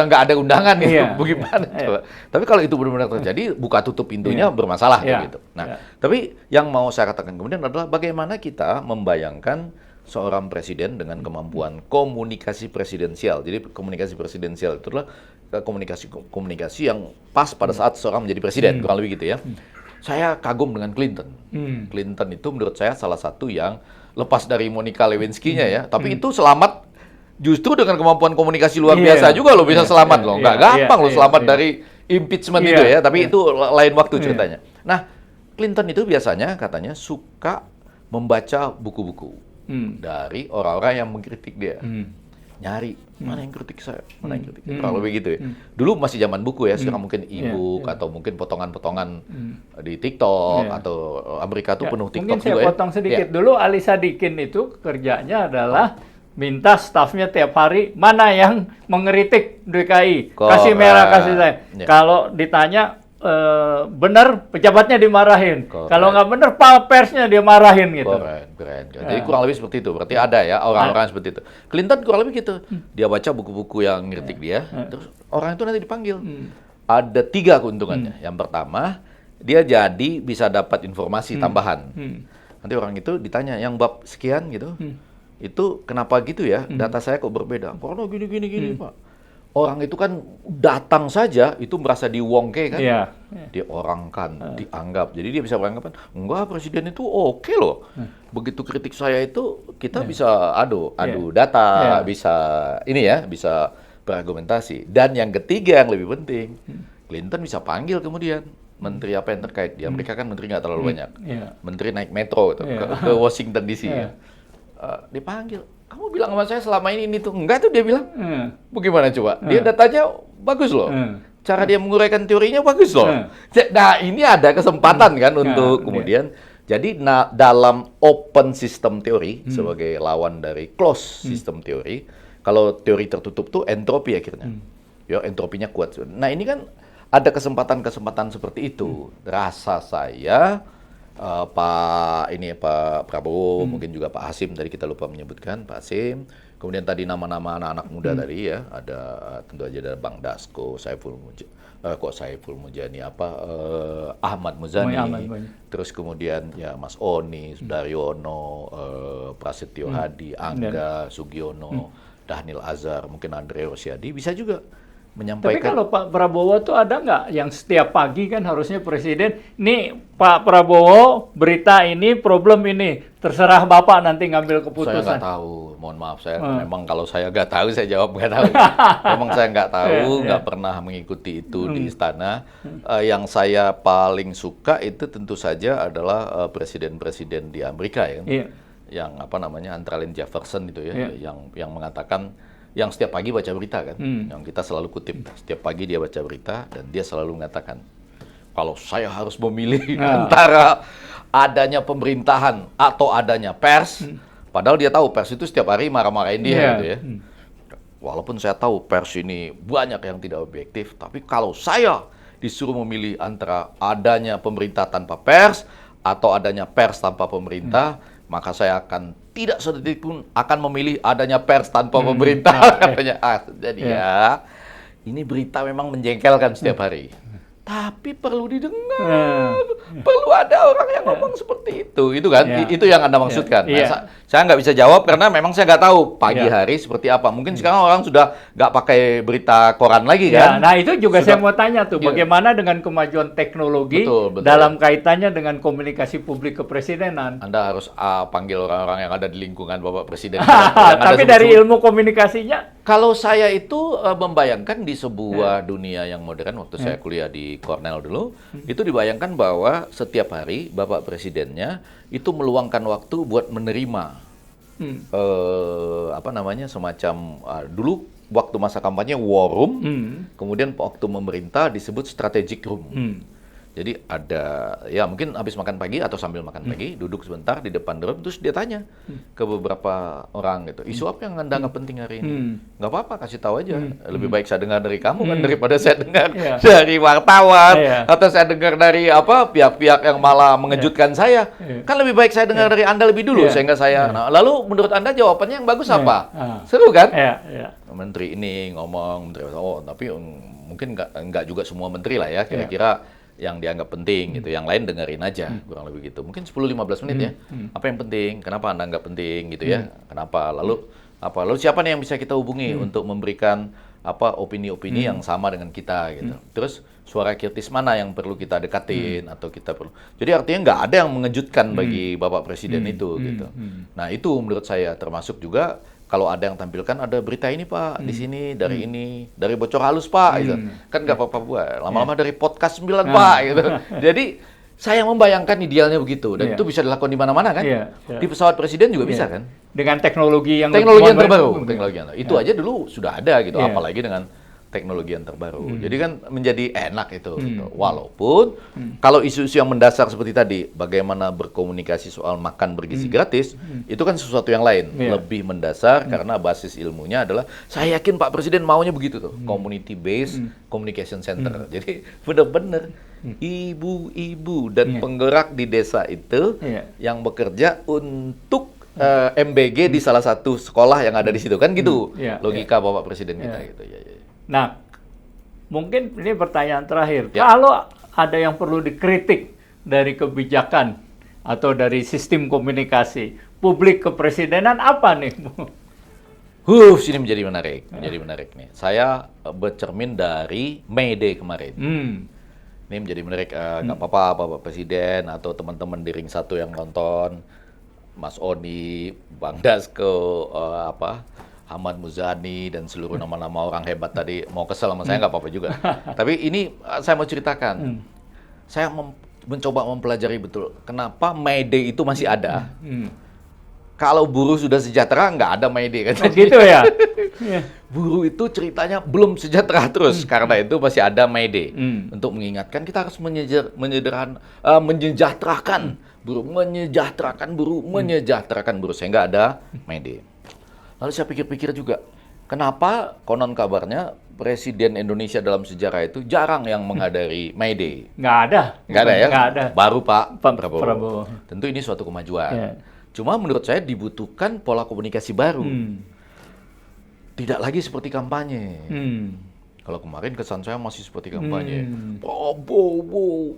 nggak ada undangan gitu. Bagaimana coba? Tapi kalau itu benar-benar terjadi, buka tutup pintunya bermasalah gitu. Nah, tapi yang mau saya katakan kemudian adalah bagaimana kita membayangkan seorang presiden dengan kemampuan komunikasi presidensial. Jadi komunikasi presidensial itu adalah komunikasi yang pas pada saat seorang menjadi presiden, kurang lebih gitu ya. Saya kagum dengan Clinton. Clinton itu menurut saya salah satu yang lepas dari Monica Lewinsky-nya ya, tapi itu selamat justru dengan kemampuan komunikasi luar biasa juga lo bisa selamat loh. Nggak gampang lo selamat dari impeachment itu ya, tapi itu lain waktu ceritanya. Nah, Clinton itu biasanya katanya suka membaca buku-buku dari orang-orang yang mengkritik dia. Nyari, mana yang kritik saya, mana yang kritik saya. Kalau begitu ya. Dulu masih zaman buku ya, sekarang mungkin e-book atau mungkin potongan-potongan di TikTok atau Amerika tuh penuh TikTok mungkin juga saya potong sedikit dulu. Ali Sadikin itu kerjanya adalah minta stafnya tiap hari mana yang mengkritik DKI, kasih merah, kasih saya. Kalau ditanya benar, pejabatnya dimarahin. Kalau nggak benar, persnya dia marahin gitu. Keren. Jadi kurang lebih seperti itu. Berarti ada ya orang-orang seperti itu. Clinton kurang lebih gitu. Dia baca buku-buku yang ngeritik dia, terus orang itu nanti dipanggil. Ada 3 keuntungannya. Yang pertama, dia jadi bisa dapat informasi tambahan. Nanti orang itu ditanya, yang bab sekian gitu, itu kenapa gitu ya? Data saya kok berbeda? Karena gini, Pak. Orang itu kan datang saja itu merasa diwongke kan, diorangkan, dianggap. Jadi dia bisa beranggapan, enggak, presiden itu oke loh. Begitu kritik saya itu kita bisa adu data, bisa bisa berargumentasi. Dan yang ketiga yang lebih penting, Clinton bisa panggil kemudian menteri apa yang terkait. Di Amerika kan menteri nggak terlalu banyak. Menteri naik metro gitu, ke Washington DC. Dipanggil. Kamu bilang sama saya selama ini tuh enggak tuh, dia bilang. Bagaimana coba? Dia datanya bagus loh. Cara dia menguraikan teorinya bagus loh. Nah, ini ada kesempatan kan untuk kemudian jadi dalam open system teori sebagai lawan dari closed system teori, kalau teori tertutup tuh entropi akhirnya. Ya, entropinya kuat. Nah, ini kan ada kesempatan-kesempatan seperti itu. Rasa saya Pak Prabowo, mungkin juga Pak Hasim tadi kita lupa menyebutkan, Pak Hasim. Kemudian tadi nama-nama anak-anak muda tadi ya, ada tentu aja ada Bang Dasko, Saiful Mujani, Ahmad Muzani, terus kemudian ya Mas Oni, Sudaryono, Prasetyo Hadi, Angga, Sugiono, Dhanil Azhar, mungkin Andre Rosiadi, bisa juga menyampaikan. Tapi kalau Pak Prabowo tuh ada nggak yang setiap pagi kan harusnya presiden, nih Pak Prabowo berita ini, problem ini, terserah Bapak nanti ngambil keputusan. Saya nggak tahu, mohon maaf, saya memang kalau saya nggak tahu saya jawab nggak tahu. Memang saya nggak tahu, nggak pernah mengikuti itu di istana. Yang saya paling suka itu tentu saja adalah presiden-presiden di Amerika ya, yang antara lain Jefferson itu ya, yang mengatakan, yang setiap pagi baca berita kan, yang kita selalu kutip, setiap pagi dia baca berita dan dia selalu mengatakan, kalau saya harus memilih antara adanya pemerintahan atau adanya pers, padahal dia tahu pers itu setiap hari marah-marahin dia gitu ya. Walaupun saya tahu pers ini banyak yang tidak objektif, tapi kalau saya disuruh memilih antara adanya pemerintah tanpa pers atau adanya pers tanpa pemerintah, maka saya akan tidak sedetik pun akan memilih adanya pers tanpa pemerintah. Katanya, jadi ya, ini berita memang menjengkelkan setiap hari. Tapi perlu didengar, perlu ada orang yang ngomong seperti itu kan? Itu yang Anda maksudkan. Nah, saya nggak bisa jawab karena memang saya nggak tahu pagi hari seperti apa. Mungkin sekarang orang sudah nggak pakai berita koran lagi kan? Nah, itu juga saya mau tanya tuh, bagaimana dengan kemajuan teknologi dalam kaitannya dengan komunikasi publik kepresidenan? Anda harus panggil orang-orang yang ada di lingkungan Bapak Presiden. Tapi dari ilmu komunikasinya? Kalau saya itu membayangkan di sebuah dunia yang modern, waktu saya kuliah di Cornell dulu, itu dibayangkan bahwa setiap hari Bapak Presidennya itu meluangkan waktu buat menerima semacam dulu waktu masa kampanye war room, kemudian waktu memerintah disebut strategic room. Jadi ada, ya mungkin habis makan pagi atau sambil makan pagi, duduk sebentar di depan room, terus dia tanya ke beberapa orang gitu, isu apa yang Anda anggap penting hari ini? Nggak apa-apa, kasih tahu aja. Lebih baik saya dengar dari kamu kan daripada saya dengar dari wartawan, atau saya dengar dari pihak-pihak yang malah mengejutkan saya. Kan lebih baik saya dengar dari Anda lebih dulu, sehingga saya. Nah, lalu menurut Anda jawabannya yang bagus apa? Seru kan? Menteri ini ngomong, tapi mungkin nggak juga semua menteri lah ya, kira-kira yang dianggap penting gitu, yang lain dengerin aja, kurang lebih gitu. Mungkin 10-15 menit ya. Apa yang penting? Kenapa Anda nggak penting gitu ya? Kenapa? Lalu siapa nih yang bisa kita hubungi untuk memberikan opini-opini yang sama dengan kita gitu. Terus suara kritis mana yang perlu kita dekatin atau kita perlu. Jadi artinya nggak ada yang mengejutkan bagi Bapak Presiden itu gitu. Nah, itu menurut saya termasuk juga kalau ada yang tampilkan ada berita ini Pak di sini dari ini dari bocor halus Pak gitu. Kan nggak apa-apa buat. Lama-lama dari podcast 9 Pak gitu. Jadi saya membayangkan idealnya begitu dan itu bisa dilakukan di mana-mana kan. Di pesawat presiden juga bisa kan. Dengan teknologi yang terbaru. Itu aja dulu sudah ada gitu, apalagi dengan teknologi yang terbaru. Jadi kan menjadi enak itu. Gitu. Walaupun kalau isu-isu yang mendasar seperti tadi, bagaimana berkomunikasi soal makan bergizi gratis, itu kan sesuatu yang lain, lebih mendasar karena basis ilmunya adalah saya yakin Pak Presiden maunya begitu tuh, community based communication center. Jadi benar-benar ibu-ibu dan penggerak di desa itu yang bekerja untuk MBG di salah satu sekolah yang ada di situ kan gitu. Logika Bapak Presiden kita gitu. Nah, mungkin ini pertanyaan terakhir. Kalau ada yang perlu dikritik dari kebijakan atau dari sistem komunikasi publik kepresidenan apa nih? Sini menjadi menarik nih. Saya bercermin dari May Day kemarin. Ini menjadi menarik. Nggak apa-apa Bapak Presiden atau teman-teman di Ring 1 yang nonton, Mas Oni, Bang Dasko, Ahmad Muzani dan seluruh nama-nama orang hebat tadi mau kesel sama saya nggak apa-apa juga. Tapi ini saya mau ceritakan. Saya mencoba mempelajari betul kenapa May Day itu masih ada. Kalau buruh sudah sejahtera nggak ada May Day kan? Gitu ya. Buruh itu ceritanya belum sejahtera terus karena itu masih ada May Day untuk mengingatkan kita harus menyejahterakan buruh sehingga ada May Day. Lalu saya pikir-pikir juga, kenapa konon kabarnya Presiden Indonesia dalam sejarah itu jarang yang menghadiri May Day? Nggak ada ya? Nggak ada. Baru Pak Prabowo. Tentu ini suatu kemajuan. Cuma menurut saya dibutuhkan pola komunikasi baru. Tidak lagi seperti kampanye. Kalau kemarin kesan saya masih seperti kampanye. Prabowo.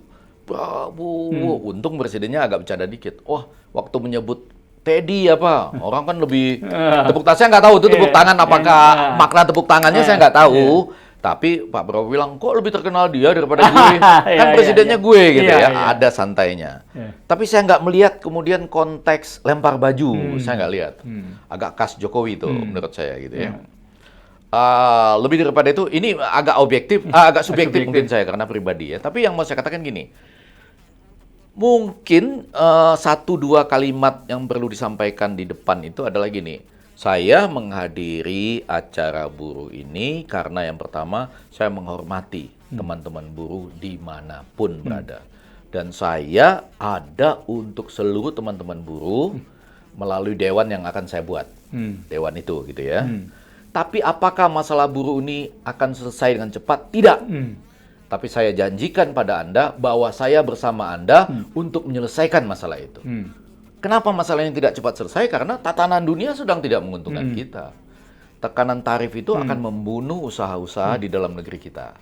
Untung presidennya agak bercanda dikit. Wah, waktu menyebut Teddy orang kan lebih tepuk tangan. Saya nggak tahu itu tepuk tangan apakah makna tepuk tangannya saya nggak tahu. Tapi Pak Prabowo bilang kok lebih terkenal dia daripada gue. Kan presidennya gue gitu ya. Ada santainya. Tapi saya nggak melihat kemudian konteks lempar baju. Saya nggak lihat. Agak khas Jokowi itu menurut saya gitu ya. Lebih daripada itu ini agak objektif, agak subjektif mungkin saya karena pribadi ya. Tapi yang mau saya katakan gini. Mungkin 1-2 kalimat yang perlu disampaikan di depan itu adalah gini. Saya menghadiri acara buruh ini karena yang pertama saya menghormati teman-teman buruh dimanapun berada. Dan saya ada untuk seluruh teman-teman buruh melalui dewan yang akan saya buat. Dewan itu gitu ya. Tapi apakah masalah buruh ini akan selesai dengan cepat? Tidak. Tapi saya janjikan pada Anda bahwa saya bersama Anda untuk menyelesaikan masalah itu. Kenapa masalahnya tidak cepat selesai? Karena tatanan dunia sedang tidak menguntungkan kita. Tekanan tarif itu akan membunuh usaha-usaha di dalam negeri kita.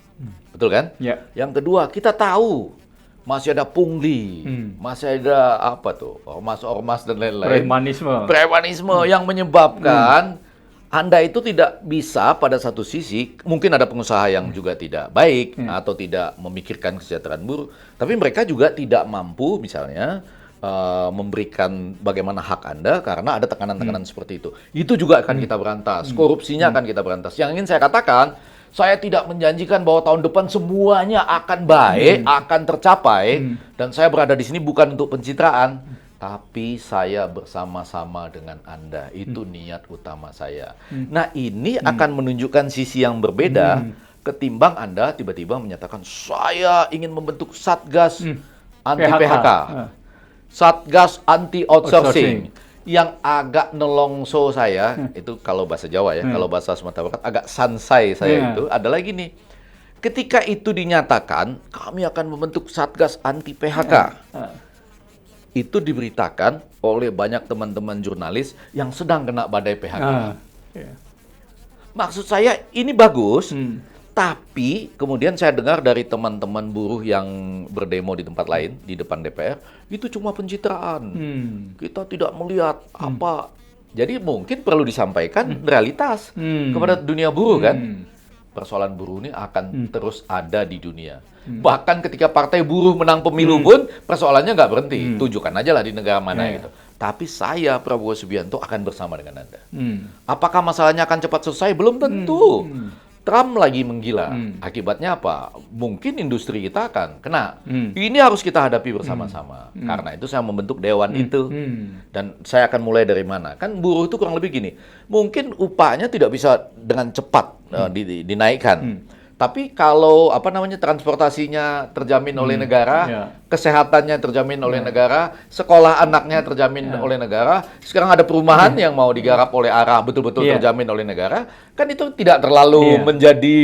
Betul kan? Yang kedua, kita tahu masih ada pungli, masih ada ormas-ormas dan lain-lain. Premanisme yang menyebabkan Anda itu tidak bisa pada satu sisi, mungkin ada pengusaha yang juga tidak baik atau tidak memikirkan kesejahteraan buruh, tapi mereka juga tidak mampu misalnya memberikan bagaimana hak Anda karena ada tekanan-tekanan seperti itu. Itu juga akan kita berantas, korupsinya akan kita berantas. Yang ingin saya katakan, saya tidak menjanjikan bahwa tahun depan semuanya akan baik, akan tercapai, dan saya berada di sini bukan untuk pencitraan. Tapi saya bersama-sama dengan Anda. Itu niat utama saya. Nah, ini akan menunjukkan sisi yang berbeda ketimbang Anda tiba-tiba menyatakan saya ingin membentuk Satgas anti-PHK. Satgas anti-outsourcing. Yang agak nelongso saya, itu kalau bahasa Jawa ya, kalau bahasa Sumatera Barat agak sansai saya itu adalah gini. Ketika itu dinyatakan, kami akan membentuk Satgas anti-PHK. Itu diberitakan oleh banyak teman-teman jurnalis yang sedang kena badai PHK. Maksud saya ini bagus, tapi kemudian saya dengar dari teman-teman buruh yang berdemo di tempat lain, di depan DPR, itu cuma pencitraan. Kita tidak melihat apa. Jadi mungkin perlu disampaikan realitas kepada dunia buruh kan. Persoalan buruh ini akan terus ada di dunia. Bahkan ketika partai buruh menang pemilu pun persoalannya nggak berhenti. Tunjukkan aja lah di negara mana gitu. Tapi saya, Prabowo Subianto, akan bersama dengan Anda. Apakah masalahnya akan cepat selesai? Belum tentu. Trump lagi menggila. Akibatnya apa? Mungkin industri kita akan kena. Ini harus kita hadapi bersama-sama. Karena itu saya membentuk dewan itu. Dan saya akan mulai dari mana? Kan buruh itu kurang lebih gini. Mungkin upahnya tidak bisa dengan cepat dinaikkan. Tapi kalau transportasinya terjamin oleh negara, kesehatannya terjamin oleh negara, sekolah anaknya terjamin oleh negara, sekarang ada perumahan yang mau digarap oleh ARA betul-betul terjamin oleh negara, kan itu tidak terlalu menjadi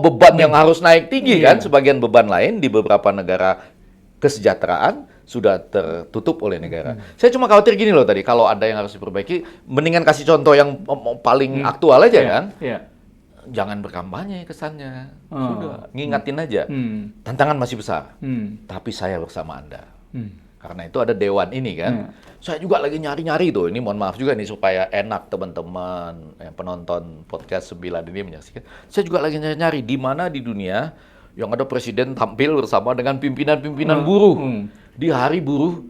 beban yang harus naik tinggi kan? Sebagian beban lain di beberapa negara kesejahteraan sudah tertutup oleh negara. Saya cuma khawatir gini loh tadi, kalau ada yang harus diperbaiki, mendingan kasih contoh yang paling aktual aja kan? Jangan berkampanye kesannya. Sudah, ngingatin aja. Tantangan masih besar. Tapi saya bersama Anda. Karena itu ada dewan ini kan. Saya juga lagi nyari-nyari tuh. Ini mohon maaf juga nih supaya enak teman-teman yang penonton podcast 9 ini menyaksikan. Saya juga lagi nyari-nyari di mana di dunia yang ada presiden tampil bersama dengan pimpinan-pimpinan buruh di Hari Buruh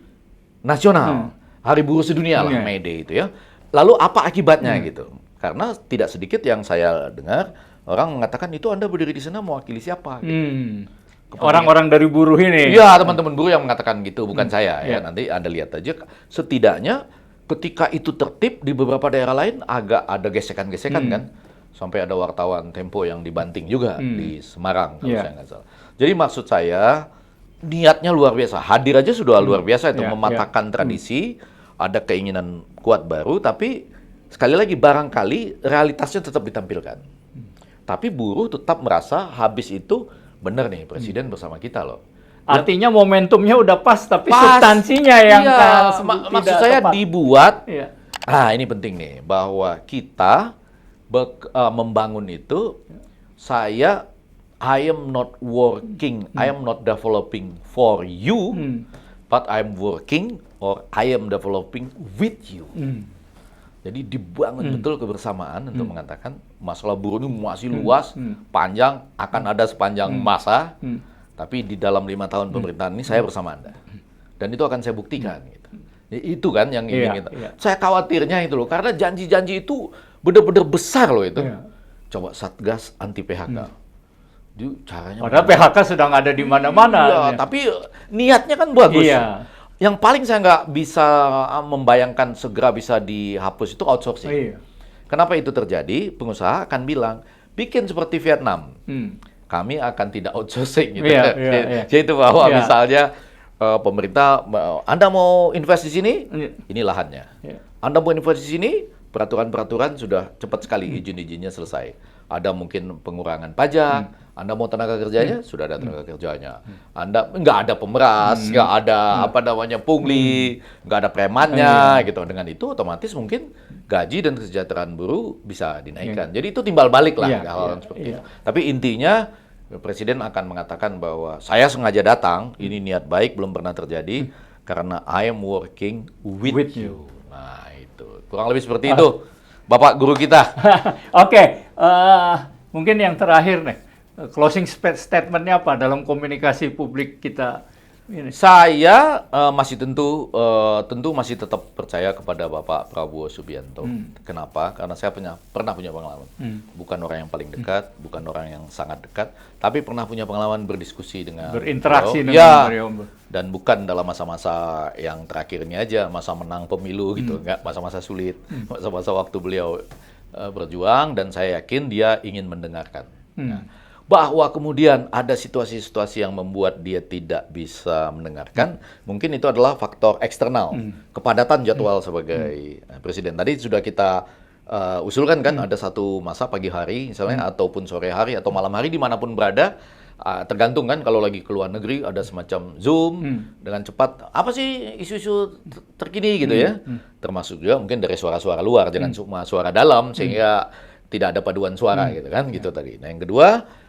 Nasional. Hari Buruh Sedunia lah, May Day itu ya. Lalu apa akibatnya gitu? Karena tidak sedikit yang saya dengar orang mengatakan itu Anda berdiri di sana mewakili siapa? Gitu. Orang-orang dari buruh ini. Iya, teman-teman buruh yang mengatakan gitu, bukan saya ya. Nanti Anda lihat aja. Setidaknya ketika itu tertib di beberapa daerah lain agak ada gesekan-gesekan kan. Sampai ada wartawan Tempo yang dibanting juga di Semarang kalau saya nggak salah. Jadi maksud saya niatnya luar biasa. Hadir aja sudah luar biasa itu mematahkan tradisi, ada keinginan kuat baru, tapi sekali lagi, barangkali realitasnya tetap ditampilkan. Tapi buruh tetap merasa habis itu benar nih, Presiden bersama kita loh. Artinya momentumnya udah pas, tapi substansinya yang maksud saya tepat. Dibuat. Ini penting nih, bahwa kita membangun itu, I am not working, I am not developing for you, but I'm working or I am developing with you. Jadi dibangun betul kebersamaan untuk mengatakan masalah buruh ini masih luas, panjang, akan ada sepanjang masa, tapi di dalam 5 tahun pemerintahan ini saya bersama Anda. Dan itu akan saya buktikan. Gitu. Itu kan yang ingin kita. Saya khawatirnya itu loh, karena janji-janji itu benar-benar besar loh itu. Coba Satgas anti PHK. Caranya padahal PHK sedang ada di mana-mana. Tapi niatnya kan bagus. Yang paling saya nggak bisa membayangkan segera bisa dihapus itu outsourcing. Kenapa itu terjadi? Pengusaha akan bilang, bikin seperti Vietnam. Kami akan tidak outsourcing. Gitu. Yaitu bahwa misalnya pemerintah, Anda mau invest di sini, ini lahannya. Anda mau invest di sini, peraturan-peraturan sudah cepat sekali izin-izinnya selesai. Ada mungkin pengurangan pajak, Anda mau tenaga kerjanya, sudah ada tenaga kerjanya. Anda nggak ada pemeras, nggak ada pungli, nggak ada premannya, gitu. Dengan itu otomatis mungkin gaji dan kesejahteraan buruh bisa dinaikkan. Jadi itu timbal balik lah hal-hal seperti itu. Tapi intinya Presiden akan mengatakan bahwa saya sengaja datang, ini niat baik belum pernah terjadi karena I am working with you. Nah itu kurang lebih seperti itu, Bapak guru kita. Oke, mungkin yang terakhir nih. Closing statement-nya apa dalam komunikasi publik kita ini? Saya masih tentu masih tetap percaya kepada Bapak Prabowo Subianto. Kenapa? Karena saya pernah punya pengalaman. Bukan orang yang paling dekat, bukan orang yang sangat dekat, tapi pernah punya pengalaman berdiskusi dengan berinteraksi dengan beliau. Dan bukan dalam masa-masa yang terakhir ini aja, masa menang pemilu gitu, enggak masa-masa sulit, masa-masa waktu beliau berjuang, dan saya yakin dia ingin mendengarkan. Nah, bahwa kemudian ada situasi-situasi yang membuat dia tidak bisa mendengarkan, mungkin itu adalah faktor eksternal, kepadatan jadwal sebagai presiden. Tadi sudah kita usulkan kan, ada satu masa pagi hari misalnya, ataupun sore hari atau malam hari dimanapun berada, tergantung kan, kalau lagi ke luar negeri ada semacam Zoom dengan cepat, apa sih isu-isu terkini gitu ya, termasuk juga mungkin dari suara-suara luar, jangan cuma suara dalam sehingga tidak ada paduan suara gitu kan, gitu tadi. Nah yang kedua,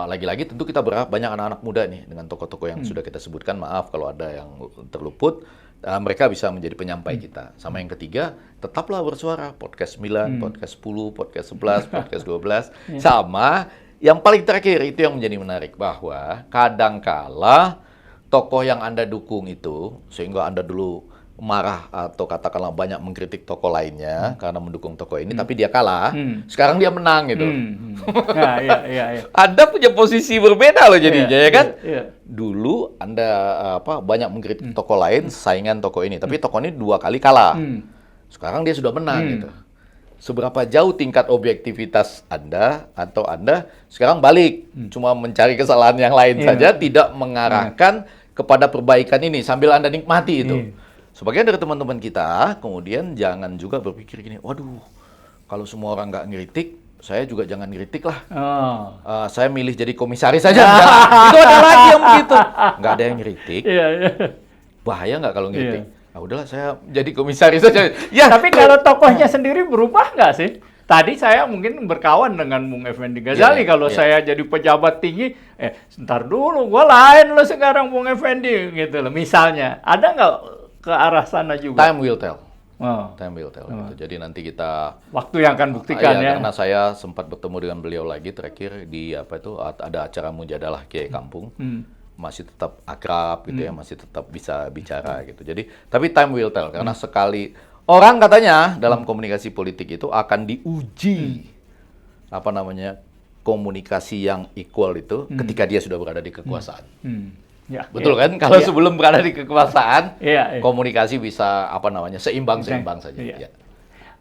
lagi-lagi tentu kita berharap banyak anak-anak muda nih dengan tokoh-tokoh yang sudah kita sebutkan, maaf kalau ada yang terluput, mereka bisa menjadi penyampai kita. Sama yang ketiga, tetaplah bersuara, podcast 9, podcast 10, podcast 11, podcast 12, sama yang paling terakhir itu yang menjadi menarik, bahwa kadangkala tokoh yang Anda dukung itu, sehingga Anda dulu marah atau katakanlah banyak mengkritik tokoh lainnya karena mendukung tokoh ini, tapi dia kalah. Sekarang dia menang gitu. Nah, iya. Anda punya posisi berbeda loh jadinya, ya kan? Iya. Dulu Anda banyak mengkritik tokoh lain, saingan tokoh ini, tapi tokoh ini 2 kali kalah. Sekarang dia sudah menang gitu. Seberapa jauh tingkat objektivitas Anda atau Anda sekarang balik cuma mencari kesalahan yang lain saja, tidak mengarahkan kepada perbaikan ini sambil Anda nikmati itu. Sebagian dari teman-teman kita kemudian jangan juga berpikir gini, waduh, kalau semua orang nggak ngeritik, saya juga jangan ngeritik lah. Saya milih jadi komisaris saja. Itu ada lagi yang begitu. Nggak ada yang ngeritik. Bahaya nggak kalau ngeritik? Nah, udahlah saya jadi komisaris saja. Ya, tapi kalau tokohnya sendiri berubah nggak sih? Tadi saya mungkin berkawan dengan Bung Effendi Ghazali. Kalau saya jadi pejabat tinggi, sebentar dulu, gua lain lo sekarang Bung Effendi, gitu loh. Misalnya, ada nggak ke arah sana juga? Time will tell. Time will tell. Gitu. Jadi nanti kita waktu yang akan buktikan ya. Karena saya sempat bertemu dengan beliau lagi terakhir di ada acara Mujadalah Kiai Kampung. Masih tetap akrab gitu ya, masih tetap bisa bicara gitu. Jadi tapi time will tell karena sekali orang katanya dalam komunikasi politik itu akan diuji komunikasi yang equal itu ketika dia sudah berada di kekuasaan. Ya, betul kan? Kalau sebelum berada di kekuasaan, komunikasi bisa seimbang saja. Ya.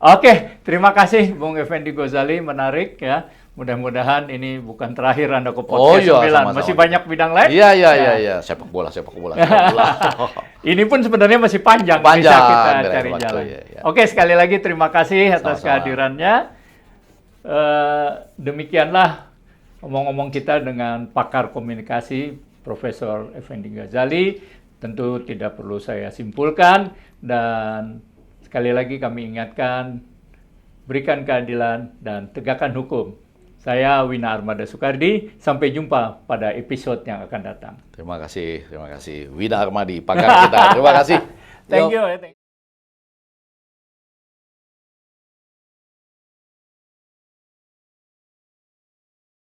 Oke, terima kasih Bung Effendi Ghazali, menarik ya. Mudah-mudahan ini bukan terakhir Anda ke podcast 9. Sama-sama. Masih banyak bidang lain. Iya. Sepak bola. Ini pun sebenarnya masih panjang bisa kita cari jalan. Ya. Oke, sekali lagi terima kasih atas kehadirannya. Demikianlah omong-omong kita dengan pakar komunikasi Profesor Effendi Ghazali. Tentu tidak perlu saya simpulkan, dan sekali lagi kami ingatkan, berikan keadilan dan tegakkan hukum. Saya Wina Armada Soekardi, sampai jumpa pada episode yang akan datang. Terima kasih Wina Armadi, pakar kita. Terima kasih. Thank you.